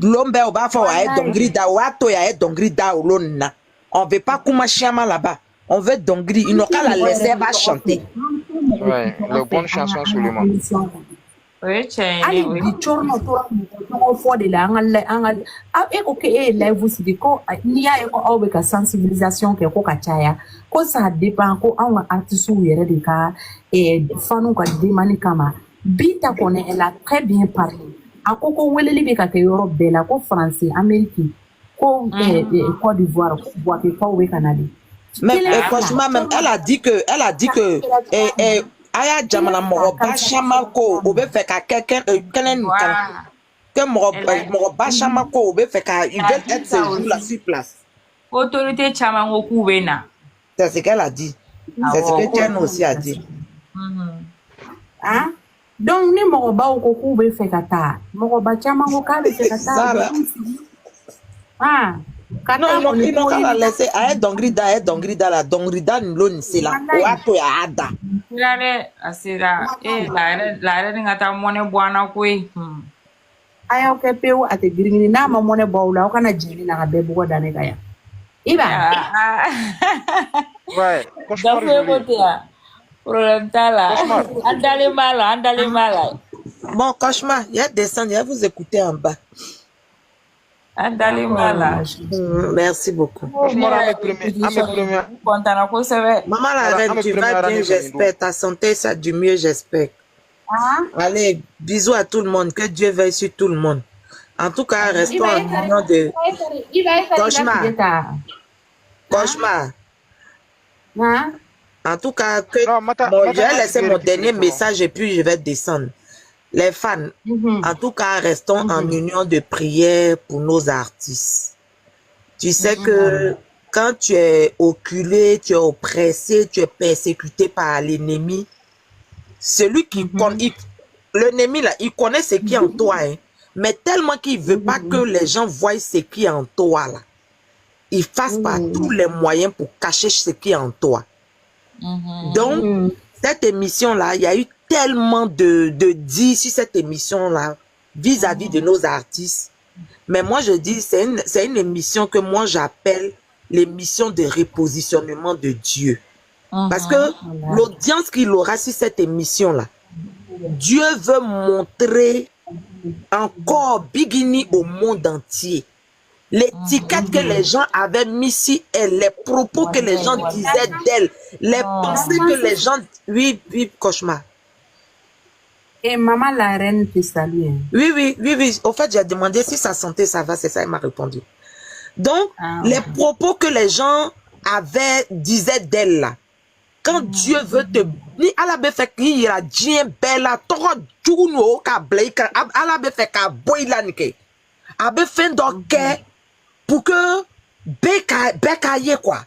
l'ombe au bas fort à Dongri da wato ya Dongri da olona. On veut pas Kouma Chiama là-bas. On veut Dongri. Ils n'ont qu'à la laisser, elle va chanter. Ouais, la bonne chanson Suleiman. Oui, Ali oui. di chorno to fo de la angal e ko ke live vous di ko ni ya ko aw be ka sensibilisation ke ko ka chaya ko ça dépend ko an artiste ou yere de ka fanu ka demani kama bita ko ne elle a très bien parlé akoko weleli be ka ke yoro bela ko français américain ko Côte d'Ivoire ko bois ke ko we canadi Mais franchement même elle a dit que Aya jamana mɔgɔ ba caman ko o bɛ fɛ ka kɛnɛ nin kan que mɔgɔ ba caman ko o bɛ fɛ ka ils veulent être ce jour-là sur place. Autorité caman ko k'u bɛ na. C'est ce qu'elle a dit. C'est ce que Tienne aussi a dit. Ah, donc ni mɔgɔ baw ko k'u bɛ fɛ ka taa mɔgɔ ba caman ko k'a bɛ fɛ ka taa. Ah. Non, ils n'ont qu'à la laisser. Elle dongrida la dongrida n'lon c'est là. Oato ya ada. Lare asira lare ni ngata mone bwana kwe. Aya ke peu ate giringini na ma mone bawla o kana jeli na be bugo dane kaya. Iba. Ouais, cauchemar joli. Problème là. Andale mala. Bon, cauchemar, il y a descendre, il y a vous écouter en bas. Andale mala. Merci beaucoup. Cauchemar à mes premiers. Maman la reine, tu vas bien, j'espère. Ta santé, ça du mieux, j'espère. Allez, bisous à tout le monde. Que Dieu veille sur tout le monde. En tout cas, restons en union de... Cauchemar. En tout cas, je vais laisser mon dernier message et puis je vais descendre. Les fans, en tout cas, restons en union de prière pour nos artistes. Tu sais que quand tu es oculé, tu es oppressé, tu es persécuté par l'ennemi, celui qui connaît, l'ennemi là, il connaît ce qui est en toi, hein, mais tellement qu'il ne veut pas que les gens voient ce qui est en toi là. Il fasse par tous les moyens pour cacher ce qui est en toi. Donc, cette émission-là, il y a eu tellement de dire sur cette émission-là vis-à-vis de nos artistes. Mais moi, je dis, c'est une émission que moi, j'appelle l'émission de repositionnement de Dieu. Parce que l'audience qu'il aura sur cette émission-là, Dieu veut montrer encore Bigini au monde entier. L'étiquette que les gens avaient mis ici, les propos que les gens disaient d'elle, les pensées que les gens... Oui, cauchemar. Et maman la reine te salue. Oui. Au fait, j'ai demandé si sa santé, ça va, c'est ça, elle m'a répondu. Donc, les propos que les gens disaient d'elle là, quand Dieu veut te... Ni alabe fait qu'il y a djien bella, toro djouno ka bleika, alabe fait ka boila nike. Abe fait donc pour que bekaye quoi.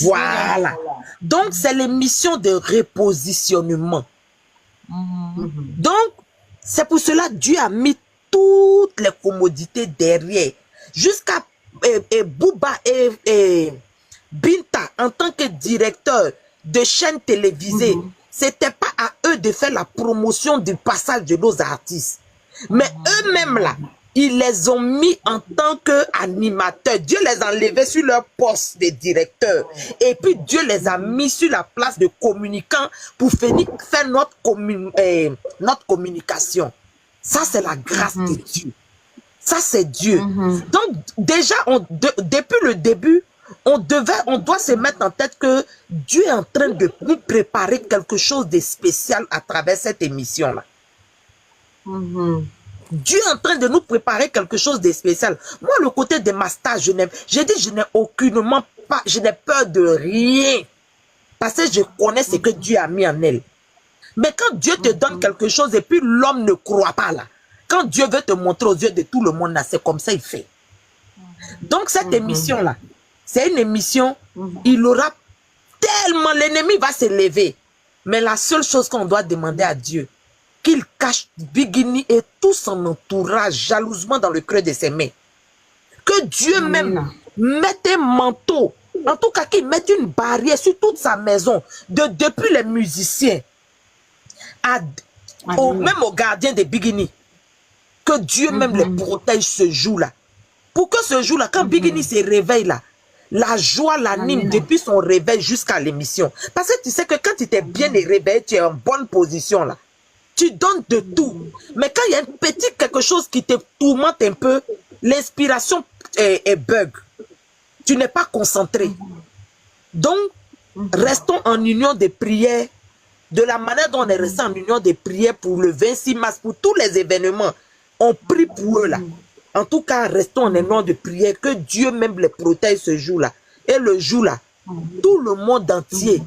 Voilà. Donc, c'est l'émission de repositionnement. Donc, c'est pour cela que Dieu a mis toutes les commodités derrière. Jusqu'à Bouba et Binta en tant que directeur de chaîne télévisée, c'était pas à eux de faire la promotion du passage de nos artistes. Mais eux-mêmes là, ils les ont mis en tant qu'animateurs. Dieu les a enlevés sur leur poste de directeur. Et puis Dieu les a mis sur la place de communicants pour faire notre communication. Ça, c'est la grâce de Dieu. Ça, c'est Dieu. Donc, déjà, depuis le début, on doit se mettre en tête que Dieu est en train de nous préparer quelque chose de spécial à travers cette émission-là. Dieu est en train de nous préparer quelque chose de spécial. Moi, le côté de ma star, je n'ai aucunement pas, je n'ai peur de rien. Parce que je connais ce que Dieu a mis en elle. Mais quand Dieu te donne quelque chose et puis l'homme ne croit pas là, quand Dieu veut te montrer aux yeux de tout le monde là, c'est comme ça il fait. Donc cette émission-là, c'est une émission, il aura tellement, l'ennemi va se lever. Mais la seule chose qu'on doit demander à Dieu, qu'il cache Bigini et tout son entourage jalousement dans le creux de ses mains. Que Dieu même mette un manteau, en tout cas qu'il mette une barrière sur toute sa maison, depuis les musiciens, même aux gardiens de Bigini. Que Dieu même les protège ce jour-là. Pour que ce jour-là, quand Bigini se réveille là, la joie l'anime depuis son réveil jusqu'à l'émission. Parce que tu sais que quand tu t'es bien réveillé, tu es en bonne position là. Tu donnes de tout. Mais quand il y a un petit quelque chose qui te tourmente un peu, l'inspiration est bug. Tu n'es pas concentré. Donc, restons en union de prière. De la manière dont on est resté en union de prière pour le 26 mars, pour tous les événements. On prie pour eux là. En tout cas, restons en union de prière. Que Dieu même les protège ce jour-là. Et le jour-là, tout le monde entier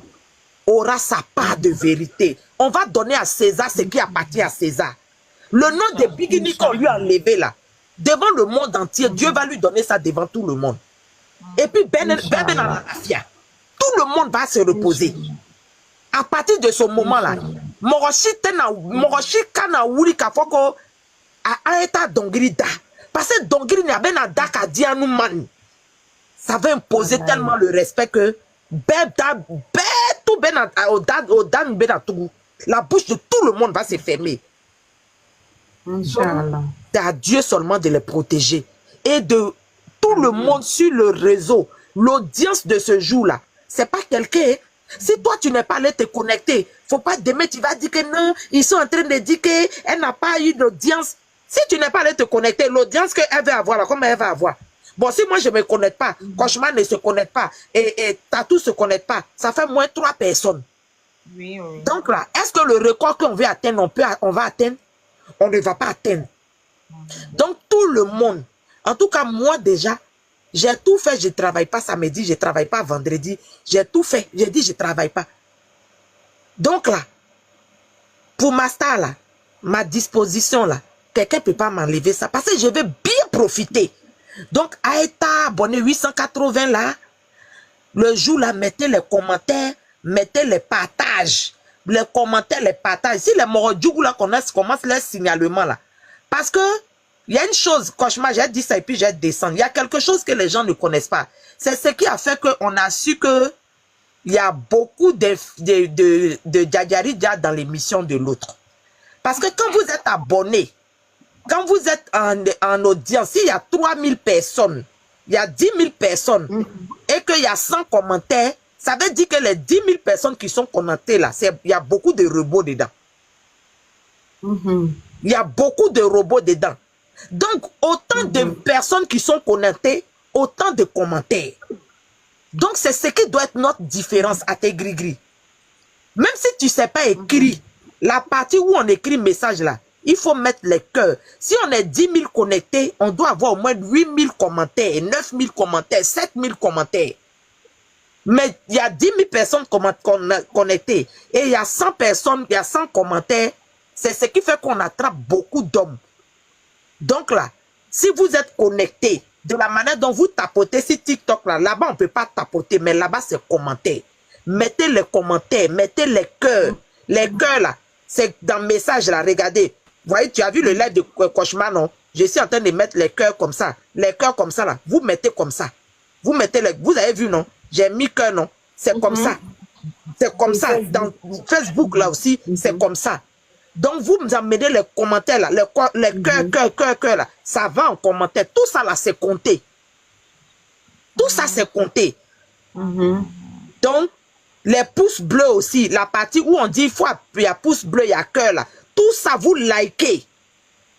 aura sa part de vérité. On va donner à César ce qui appartient à César. Le nom de Bigini qu'on lui a enlevé là, devant le monde entier, Dieu va lui donner ça devant tout le monde. Et puis, tout le monde va se reposer. À partir de ce moment-là, Moroshi kana wuri kafoko a eta dongiri da. Parce que dongiri n'y a ben a daka dianou mani. Ça va imposer tellement le respect que la bouche de tout le monde va se fermer. C'est à Dieu seulement de les protéger. Et de tout le monde sur le réseau, l'audience de ce jour-là, c'est pas quelqu'un. Si toi tu n'es pas allé te connecter, faut pas demain tu vas dire que non, ils sont en train de dire qu'elle n'a pas eu d'audience. Si tu n'es pas allé te connecter, l'audience qu'elle va avoir là, comment elle va avoir? Bon, si moi je ne me connecte pas, Cauchemar ne se connecte pas, et Tatou ne se connecte pas, ça fait moins 3 personnes. Oui. Donc là, est-ce que le record qu'on veut atteindre, on va atteindre? On ne va pas atteindre. Donc tout le monde, en tout cas moi déjà, j'ai tout fait, je ne travaille pas samedi, je ne travaille pas vendredi, j'ai tout fait, j'ai dit je ne travaille pas. Donc là, pour ma star là, ma disposition là, quelqu'un ne peut pas m'enlever ça, parce que je vais bien profiter. Donc, Aïta, abonné 880 là, le jour là, mettez les commentaires, mettez les partages. Les commentaires, les partages. Si les Morodjougou là commencent les signalements là. Parce que, il y a une chose, Cauchemar, j'ai dit ça et puis j'ai descendu. Il y a quelque chose que les gens ne connaissent pas. C'est ce qui a fait qu'on a su que il y a beaucoup de Djadjari dans l'émission de l'autre. Parce que quand vous êtes abonné, quand vous êtes en audience, s'il y a 3000 personnes, il y a 10 000 personnes, et qu'il y a 100 commentaires, ça veut dire que les 10 000 personnes qui sont commentées là, il y a beaucoup de robots dedans. Il y a beaucoup de robots dedans. Donc, autant de personnes qui sont connectées, autant de commentaires. Donc, c'est ce qui doit être notre différence à tes gris-gris. Même si tu ne sais pas écrire, la partie où on écrit message là, il faut mettre les cœurs. Si on est 10 000 connectés, on doit avoir au moins 8 000 commentaires, 9 000 commentaires, 7 000 commentaires. Mais il y a 10 000 personnes connectées et il y a 100 personnes, il y a 100 commentaires. C'est ce qui fait qu'on attrape beaucoup d'hommes. Donc là, si vous êtes connectés, de la manière dont vous tapotez sur TikTok, là-bas on ne peut pas tapoter, mais là-bas c'est commentaire. Mettez les commentaires, mettez les cœurs. Les cœurs là, c'est dans le message là, regardez. Vous voyez, tu as vu le live de Cauchemar, non? Je suis en train de mettre les cœurs comme ça. Les cœurs comme ça, là. Vous mettez comme ça. Vous mettez les... Vous avez vu, non? J'ai mis cœur, non? C'est comme ça. C'est comme ça. Dans Facebook, là aussi, c'est comme ça. Donc, vous me amenez les commentaires, là. Les cœurs, là. Ça va en commentaire. Tout ça, là, c'est compté. Tout ça, c'est compté. Donc, les pouces bleus aussi, la partie où on dit il y a pouce bleu, il y a cœur là. Tout ça, vous likez.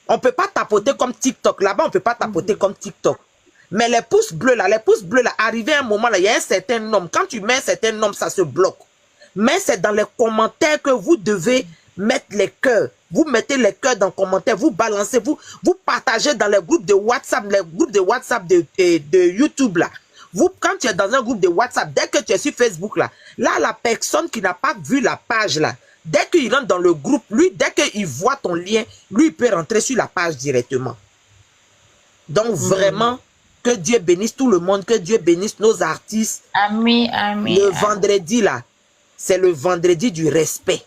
On ne peut pas tapoter comme TikTok. Là-bas, on ne peut pas tapoter comme TikTok. Mais les pouces bleus là, arrivé à un moment là, il y a un certain nombre. Quand tu mets un certain nombre, ça se bloque. Mais c'est dans les commentaires que vous devez mettre les cœurs. Vous mettez les cœurs dans les commentaires, vous balancez, vous partagez dans les groupes de WhatsApp, de YouTube là. Vous, quand tu es dans un groupe de WhatsApp, dès que tu es sur Facebook, là, la personne qui n'a pas vu la page, là, dès qu'il rentre dans le groupe, lui, dès qu'il voit ton lien, lui, il peut rentrer sur la page directement. Donc, vraiment, que Dieu bénisse tout le monde, que Dieu bénisse nos artistes. Amen. Le vendredi, là, c'est le vendredi du respect.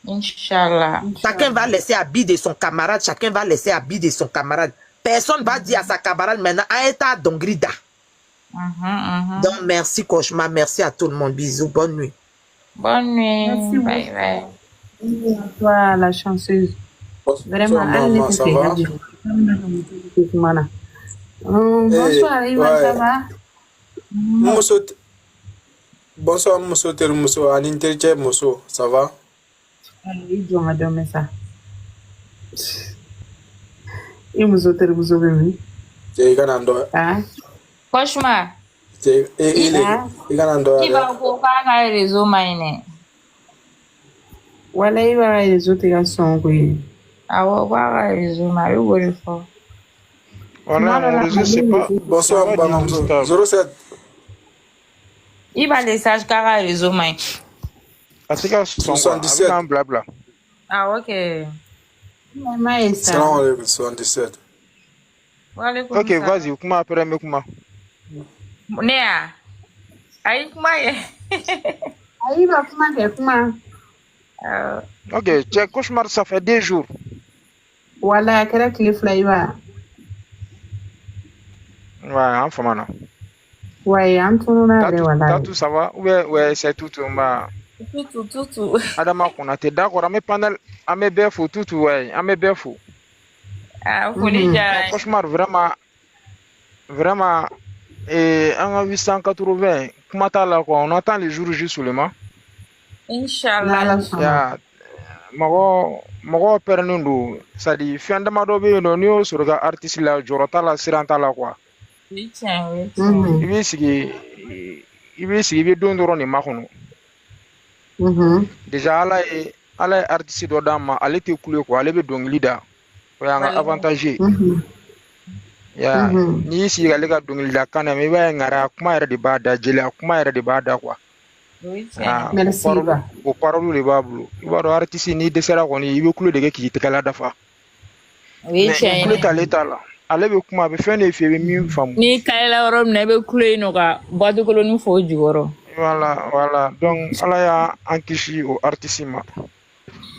Inch'Allah. Chacun va laisser habiller de son camarade, chacun va laisser habiller de son camarade. Personne va dire à sa camarade maintenant, Aïta Dongrida. Donc, merci Cauchemar, merci à tout le monde. Bisous, bonne nuit. Bonne nuit. Merci, bye bye. Merci à toi, la chanceuse. Vraiment, Maman, ça va? Bonsoir, Ivan, ça va? Bonsoir, Mousso Termousso, à l'interjet, Mousso, ça va? Oui, je m'ai donné ça. Et Mousso Termousso, oui. C'est Ganando. Ah? Cauchemar. Il Ganando. Il va au parc réseau maine. Voilà, il va y les autres garçons, oui. Ah, au parc réseau maine, oui, il faut. Voilà, mon réseau, c'est pas... Bonsoir, Banamzo. 07. Il va laisser à réseau maine. Parce que son 77. un blabla. Ah, ok. Maman est ça. Salam alaikum, 77. Ok, vas-y, comment après, mais comment? Néa. Aïe, comment est? Aïe, va comment? Ok, check Cauchemar, ça fait 2 jours. Voilà, quel que le fly-va. Ouais, enfin, maintenant. Ouais, en tout T'as tout, ça va? Ouais, c'est tout, Tout. Adama, on a été d'accord, mais pendant, à mes beffs, tout, ouais, à mes beffs. Ah, vous voulez dire. Cauchemar, vraiment, et en 880, comment t'as là, quoi? On attend les jours juste seulement. Inch'Allah. Ya, mago pernundo, c'est-à-dire, fin de ma dobe, non, sur le artiste là, Jorota la Siranta là, quoi. Oui, tiens. Il veut se donner ni mahono. Déjà, elle est artiste d'Odama, elle était coulée, quoi, elle est donc leader. Ouais, un avantage. Ya, ni si elle est donc leader, quand elle est ngara, comment elle est de bada, jela, comment elle est de bada, quoi. Oui, tiens. Merci. Au parole de Bablo. Il va y avoir artiste ni de cela qu'on y veut couler de qui te cala d'afa. Oui, tiens. Mais couler l'état là. Allez, vous comment faire des faits mieux femme. Ni kala rom na be couler no ka boîte ko lu fo juro. Voilà. Donc, ala ya ankishi au artissima.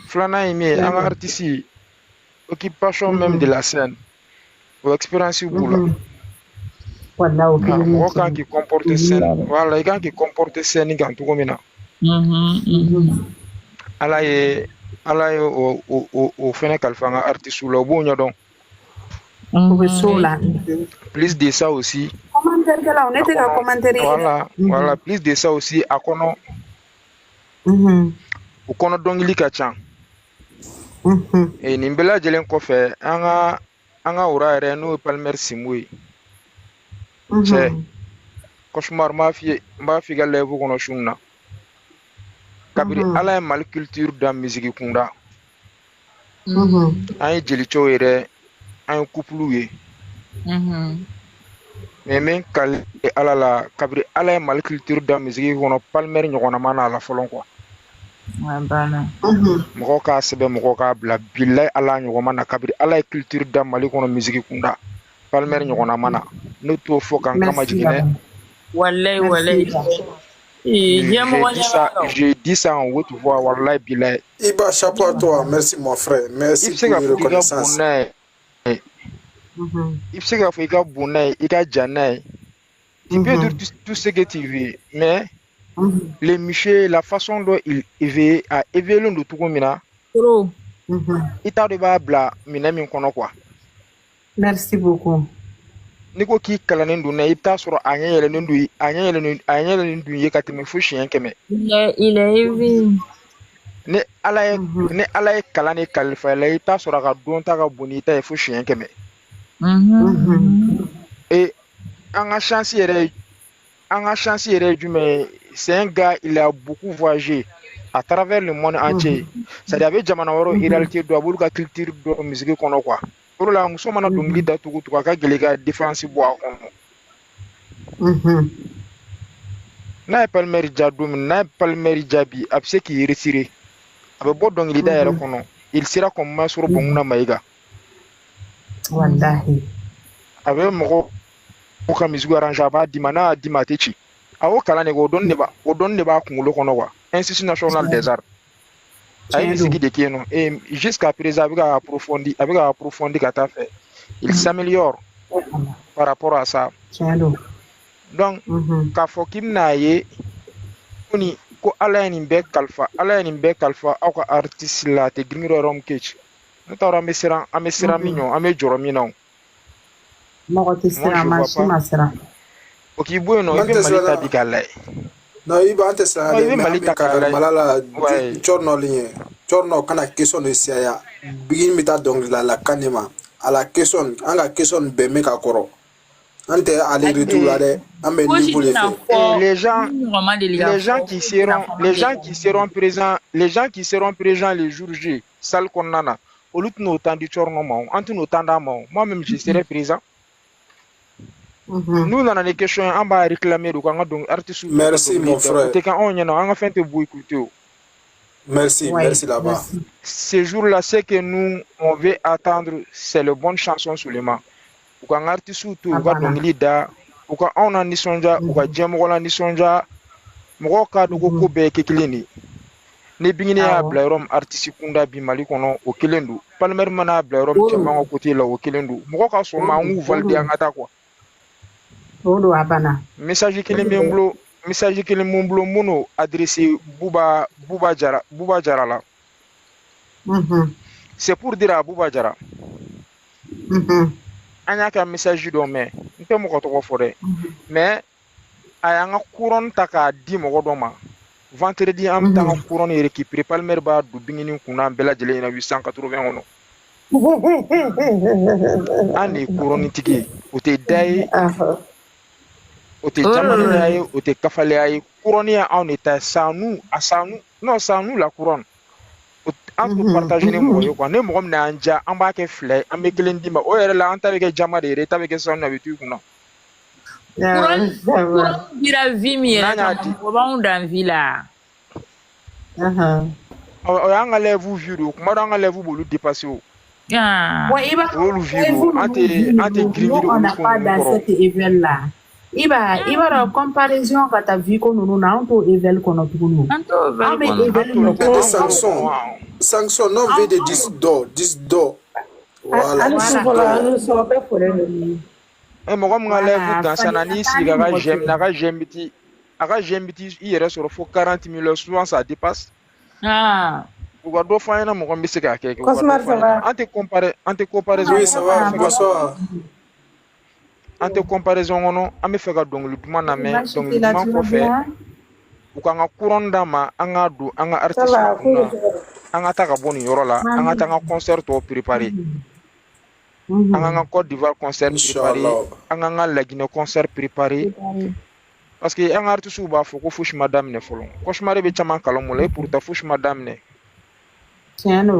Flana aimé, un artiste, occupation même de la scène, ou expérience ou boulot. Voilà, ok. Quand qui comporte scène, voilà, les gars qui comporte scène, quand tout comme ça. Ala ye au fene kalfanga artiste ou le bon donc. Plus de ça aussi. Commentaire là, on était à commentaire. Voilà, plus de ça aussi à kono. Au kono dongili kachan. Et nimbela jelen ko fe anga ura ere no palmer simwe. C'est Cauchemar ma fi galle bu kono shunna. Kabiri ala mal culture da musique kunda. Ay jeli choere un couple mais même kal ala la kabri ala mal culture da musique kono palmer nyona mana la folon quoi Bana. moko ka sebe moko ka bla billahi ala nyoma na kabri ala culture da mali kono musique kunda palmer nyona mana no to fo kan kama jigine Wallahi. J'ai dit ça en haute voix, wallahi billahi. Iba, chapeau à toi, merci mon frère, merci pour la reconnaissance. Il sait qu'il faut bonnet, il a janet. Tu peux dire tout ce que tu veux, mais les Michel, la façon dont il éveille à éveiller le tout comme ça, il t'a de bla, mais quoi. Merci beaucoup. Niko ki kalanen du na ita soro anya yele ndu ye katime fu chien keme. Il est éveillé. Ne ala ye kalane kalifa la ita soro ka don ta ka bonita e fu chien keme. Et en a chance yere mais c'est un gars, il a beaucoup voyagé à travers le monde entier. Ça avait jamana woro réalité do abulu ka culture do musique kono quoi. Pour la muso mana dongli da tugu tuga ka gelega différence bo akono. Na palmer jadum na palmer jabi abse ki retiré. Abe bo dongli da yere kono. Il sera comme masuro bonguna maiga. Wallahi. Abe mo ko ka musique arrange ba dimana dimatechi. Awo kala ne go don ne ba kungulo kono quoi. Institut national des arts. Et jusqu'à présent, avec approfondi kata fait, il s'améliore par rapport à ça. Donc, quand Fokim naye, oni ko ala ni be kalfa, au ka artiste la te gringro rom ketch. Notara mesera mignon, ame joro mignon. Mo te sera masira. Ok, bueno, ibe malita bigala. No, iba antes la de malala chorno ligne. Chorno kana question de sia bigin mita donc la kanema. À la question, anga question be meka koro. Ante aller retour là de amé niveau les gens qui seront présents les jours J, salle konana. Au lieu de nous temps du chorno ma, entre nous temps d'amont. Moi-même je serai présent. Nous, dans les questions, on va réclamer donc artiste. Merci, mon frère. Merci là-bas. Ce jour-là, c'est que nous, on veut attendre, c'est le bonne chanson seulement. Pour qu'un artiste tout va donc l'ida, pour qu'on a nisonja, pour qu'on a nisonja, pour qu'on a nisonja, pour ne bingine ya blairom artiste kunda bi mali kono o kelendu palmer mana blairom chama côté là o kelendu mo ka so ma ngu valde ngata quoi. Odo abana. Message kele momblo mono adressé Bouba Jara là. C'est pour dire à Bouba Jara. Anya ka message do mais nte mo ko to fore. Mais ayanga couronne taka di mo do ma. Vendredi am ta couronne récupérer palmer ba du bingini kuna bela jele na 880 ono. Ani couronne tiki o te dai o te jamani aye o te kafale aye couronne ya on était sans nous la couronne en tout partager les mots quoi ne mo na anja an ba ke flay an be kelen dimba o yere la an ta be ke jama de ta be ke son na bitu kuna couronne dira vie mi o ba on dan villa o ya ngale vous vuru kuma da ngale vous bolu dépasser o ouais iba ante gringido on n'a pas dans cet événement là iba comparaison ka ta vie ko nunu na on to événement kono tukunu sanction non veut de 10 do voilà e mo ngam ngale vous dans ça na ni si ga j'aime biti hier sur 40 000 souvent ça dépasse Ou do fa na mo ngam bisika ke ante comparaison oui ça va bonsoir ante comparaison ono ame feka donc le duma na me donc le duma ko fe u ka nga couronda ma anga du anga artiste anga ta ka boni yoro la anga ta nga concert to préparer anga nga Côte d'Ivoire concert préparer anga nga la Guinée concert préparer parce que anga artiste ba fo ko fush madame ne folon ko shmare be chama kala mo le pour ta fush madame ne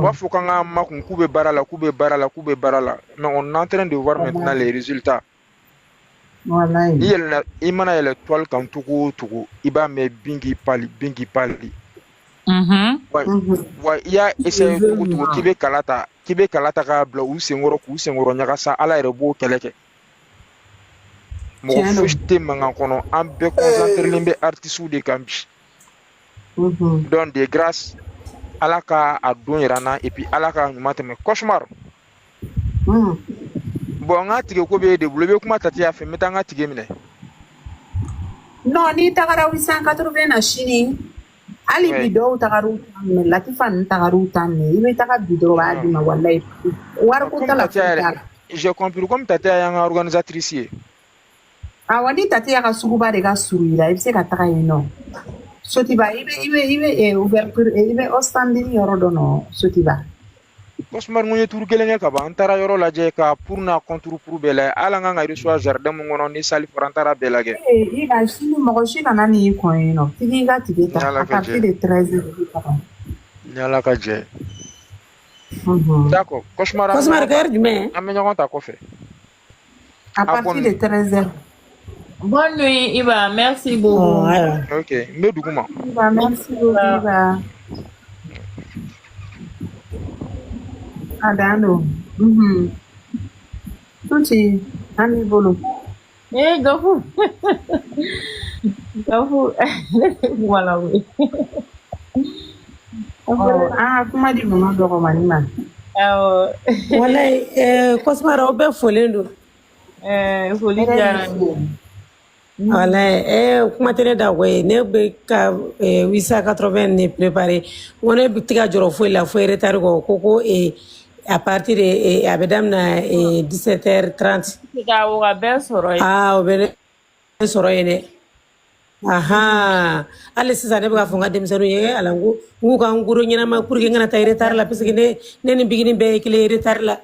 ba fo kanga ma kun kube barala mais on est en train de voir maintenant les résultats. Voilà. Il m'a dit l'étoile quand tout il va me bingi pali. Ouais, il y a essayé tout qui veut kalata ka bla ou sengoro nyaka sa ala rebo keleke. Mo fushte manga kono ambe concentrer limbe artiste de campi. Don de grâce alaka adon irana et puis alaka mateme cauchemar. bon nga tige ko be de bulo be kuma tati ya fe meta nga tige mine non ni tagara 880 na shini ali bido tagaru tan latifan tagaru tan ibe taga bido ba di ma wallahi war ko tala j'ai compris comme tati ya nga organisatrice awani tati ya ka suguba de ga surira ibe se ka taga yeno sotiba ibe ouverture ibe ostandini yoro dono sotiba Cosmar ngone tour kelenge ka ba antara yoro la je ka pour na contour pour bela ala nga nga reçoit jardin mo ngono ni sali forantara belage ila shini mo shi kana ni ko eno tiginga tigeta à partir de 13h nyala ka je d'accord Cosmar guerre demain amenyo konta ko fe à partir de 13h. Bonne nuit Iba, merci beaucoup. OK, me duguma Iba, merci beaucoup Iba. Adano. Tuti, ani bolo. Gafu. Gafu. Voilà oui. Kuma di mama dogo manima. Wallahi Cosmar obe folendo. Foli jarani. Wallahi kuma tele da we ne be ka 880 ne préparé. On est bitika joro foi la foi retard ko à partir de abedamna 17h30 o be soro o be soro ene aha ale sisa ne ba funga demsanu ye alangu ngu ka nguru nyina ma pour que ngana tay retard la parce que ne ni bigini be kile retard la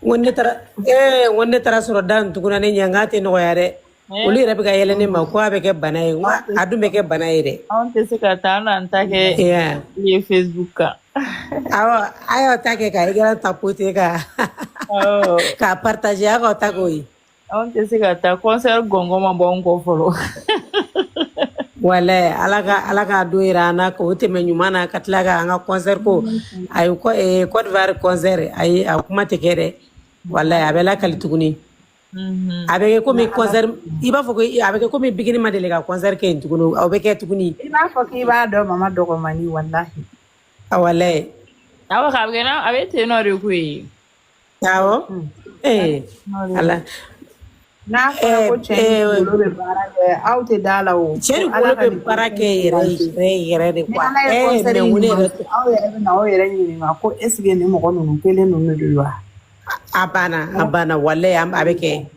wonne tara soro dan tuguna ne nyangate no yare uli rabi ga yele ne ma ko abe ke banaye adu be ke banaye de on te se ka ta na ntake ye Facebook ka ayo take ka igara tapote ka ka partager ka takoi on te se ka ta concert gongo ma bon ko folo wala alaga do irana ko te menyumana katlaga anga concert ko ay ko Côte d'Ivoire concert ay akuma tekere wala abela kalituguni avec comme concert iba foko avec comme bigini madele ka concert ke ntugunu obeke tuguni iba foko iba do mama dogo mani wallahi awale awa kabgena abete no rekui awo ala na ko cheni lo be barake auto dala o cheni ko be barake re de kwa me wune na o yere ni ma ko esige ni mo ko nunu kele nunu duwa abana wale am abeke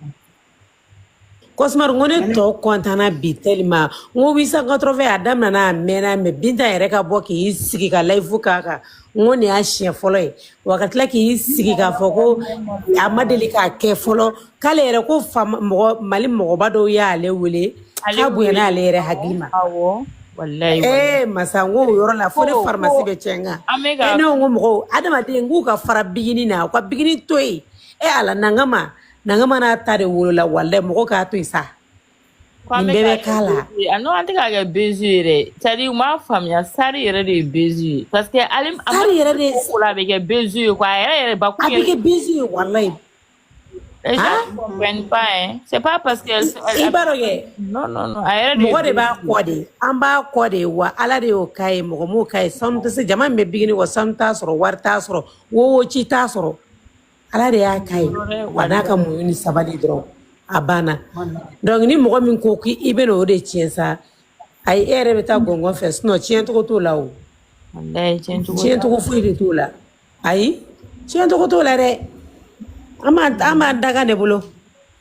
Cosmar ngone to kontana bitelma ngo 880 adam na mena me binta yere ka boki isigi ka live ka ngone a chien folo wakati la ki isigi ka foko amadeli ka ke folo kale yere ko mali mo bado ya ale wele ka buyana ale yere hagima wallahi masango yoro la fone pharmacie be chenga eno ngo mo adama de ngu ka fara bigini na ko bigini toy ala nangama na tare wolo la walle mo ka to isa bebe kala ano ante ka ga bezure tadi ma famia sari yere de bezu parce que alim sari yere de kula be ga bezu ko yere ba ku yere bezu wallahi je comprends pas c'est pas parce que non ayere de mo de ba kode an ba kode wa ala de o kai mo kai sam to se jama me bigini wa sam ta soro warta soro wo ci ta soro ala de ya kai wana ka mu ni sabali dron abana donc ni mo min ko ki ibeno de ciensa ay ere beta gongo fes no ciento ko to lawo wallahi ciento ko fuide to la ay ciento ko to la re ama daga ne bulo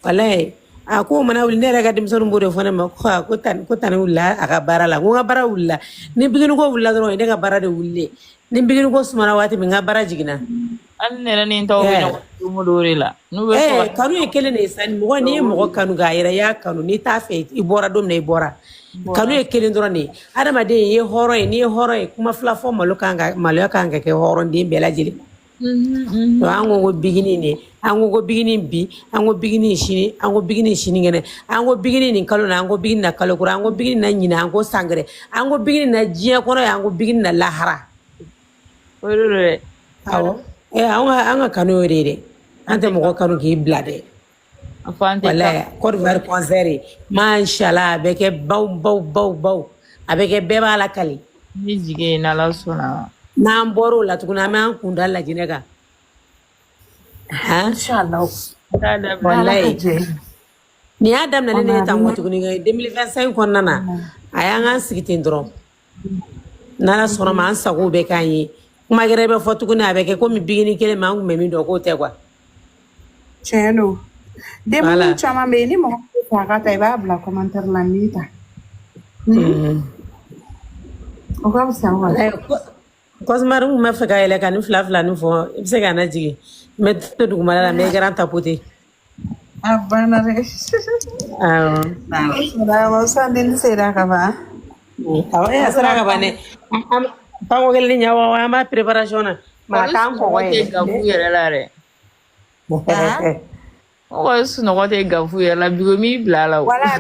wallahi ako mana wul ne raga dim sonu mbode fona ma ko tan wulla aga barala ngo bara wulla ni biginu ko wulla dron de ga bara de wulle ni biginu ko sumana wati mi nga bara jigina an ne ni taw be no mo dore la no be so kanu e kele ne san mo ni mo kanu ga ira ya kanu ni ta fe ibora dom ne ibora kanu e kele ndoro ni adama de ye horo ni horo kuma fla fo malo kanga ke horo ndi bela jili to ango bigini ni ango bigini bi ango bigini shini ngene ango bigini ni kalo na ango bigini na kalo kura ango bigini na nyina ango sangre ango bigini na jia kono ango bigini na lahara orore awo anga kanu rere ante mo kanu ki blade afante wala Côte d'Ivoire concert mashallah beke baw abeke beba la kali ni jige na la sona na mboro la tukuna me an kunda la jinega Inshallah. Wallahi. Ni Adam na ne ta ngoto ni 2025 konna na. Aya ngan sigitin dron. Nana sona ma an sago be kan yi. Kuma gere be fotu kuna be ke ko mi bigini kele ma ngum mi do ko te kwa. Chelo. Demu chama me ni mo ka ka ta ba bla commentaire la mita. O ka sa wa. Cosmaru ma fa ga ele kan fla ni fo se ga na jigi. Me to du mala me gran tapote. Abana re. Na mo sa din se da ka ba. Awaya sara ka bane. Pango gele ni nyawa ma preparation ma kan ko we. Gafu yere la re. O su no ko te gafu yere la bigo mi bla la. Wala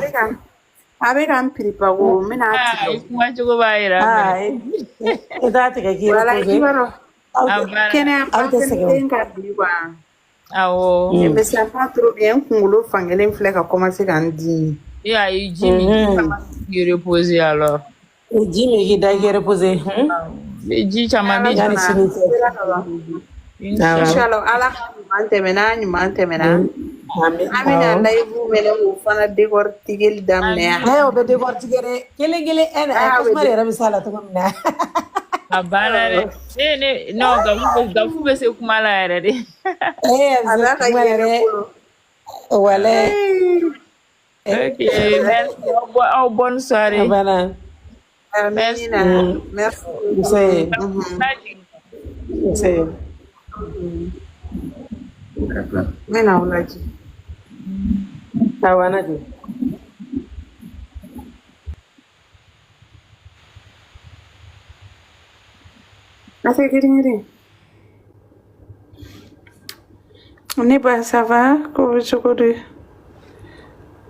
abe kan prepare wo me na ati. Kuma chugo ba ira. Ida te ka kira Wala ko. kibaro. Kene am ka diwa. Awo. Me ça pas trop bien kungulo fangelen flek a commencer kan di. Ya yi Jimmy qui reposer alors. Jimmy qui da qui reposer. Ji chama mi Yani sini. Inshallah ala mante mena. Amina live mena wo fana décor tigel damne. Ayo be décor tigere gele en ko mare rabi sala to mina. Abana re. Ne no gafu be se kuma la re de. Ala ka yere. Wala. Okay, merci. Au bonne soirée. Abana. Merci. Merci. C'est. Mena ulaji. Tawana di. Asa kiringiri. Ne ba ça va ko chokode.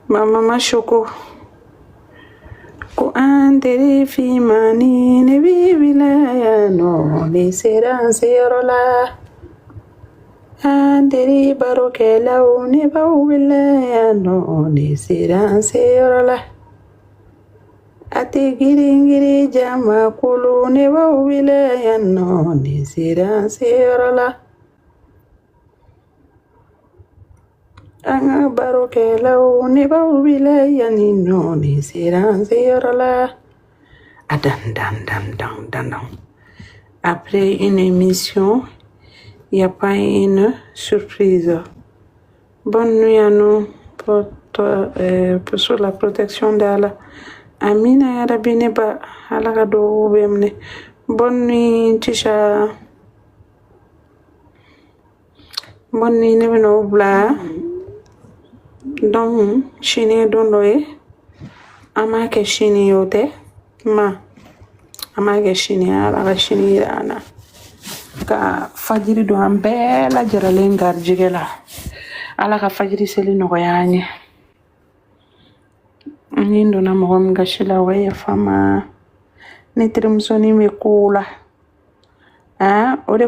Mama Shoko. Ko andere fi mani ne bibila no ne seran serola. Andere barokela ne bawila no ne seran serola. Ate giringiri jama kulu ne bawila no ne seran serola. Anga barokela ne bawila yani no ne seran serola. Dan. Après une émission, il n'y a pas une surprise. Bonne nuit à nous pour sur la protection d'Allah. Amina ya rabbi ne ba halaka do bemne. Bonne nuit Tisha. Bonne nuit ne bino bla. Donc chini dondoe ama ke chini yote ma ama ke chini ala ka chini rana ka fajiri do an bɛɛ lajɛrɛlen garijɛgɛ la ala ka fajiri seli nɔgɔya an ye ni donna mɔgɔ min gasi la o bɛ yafa n ma ne terimusonin bɛ kow la o de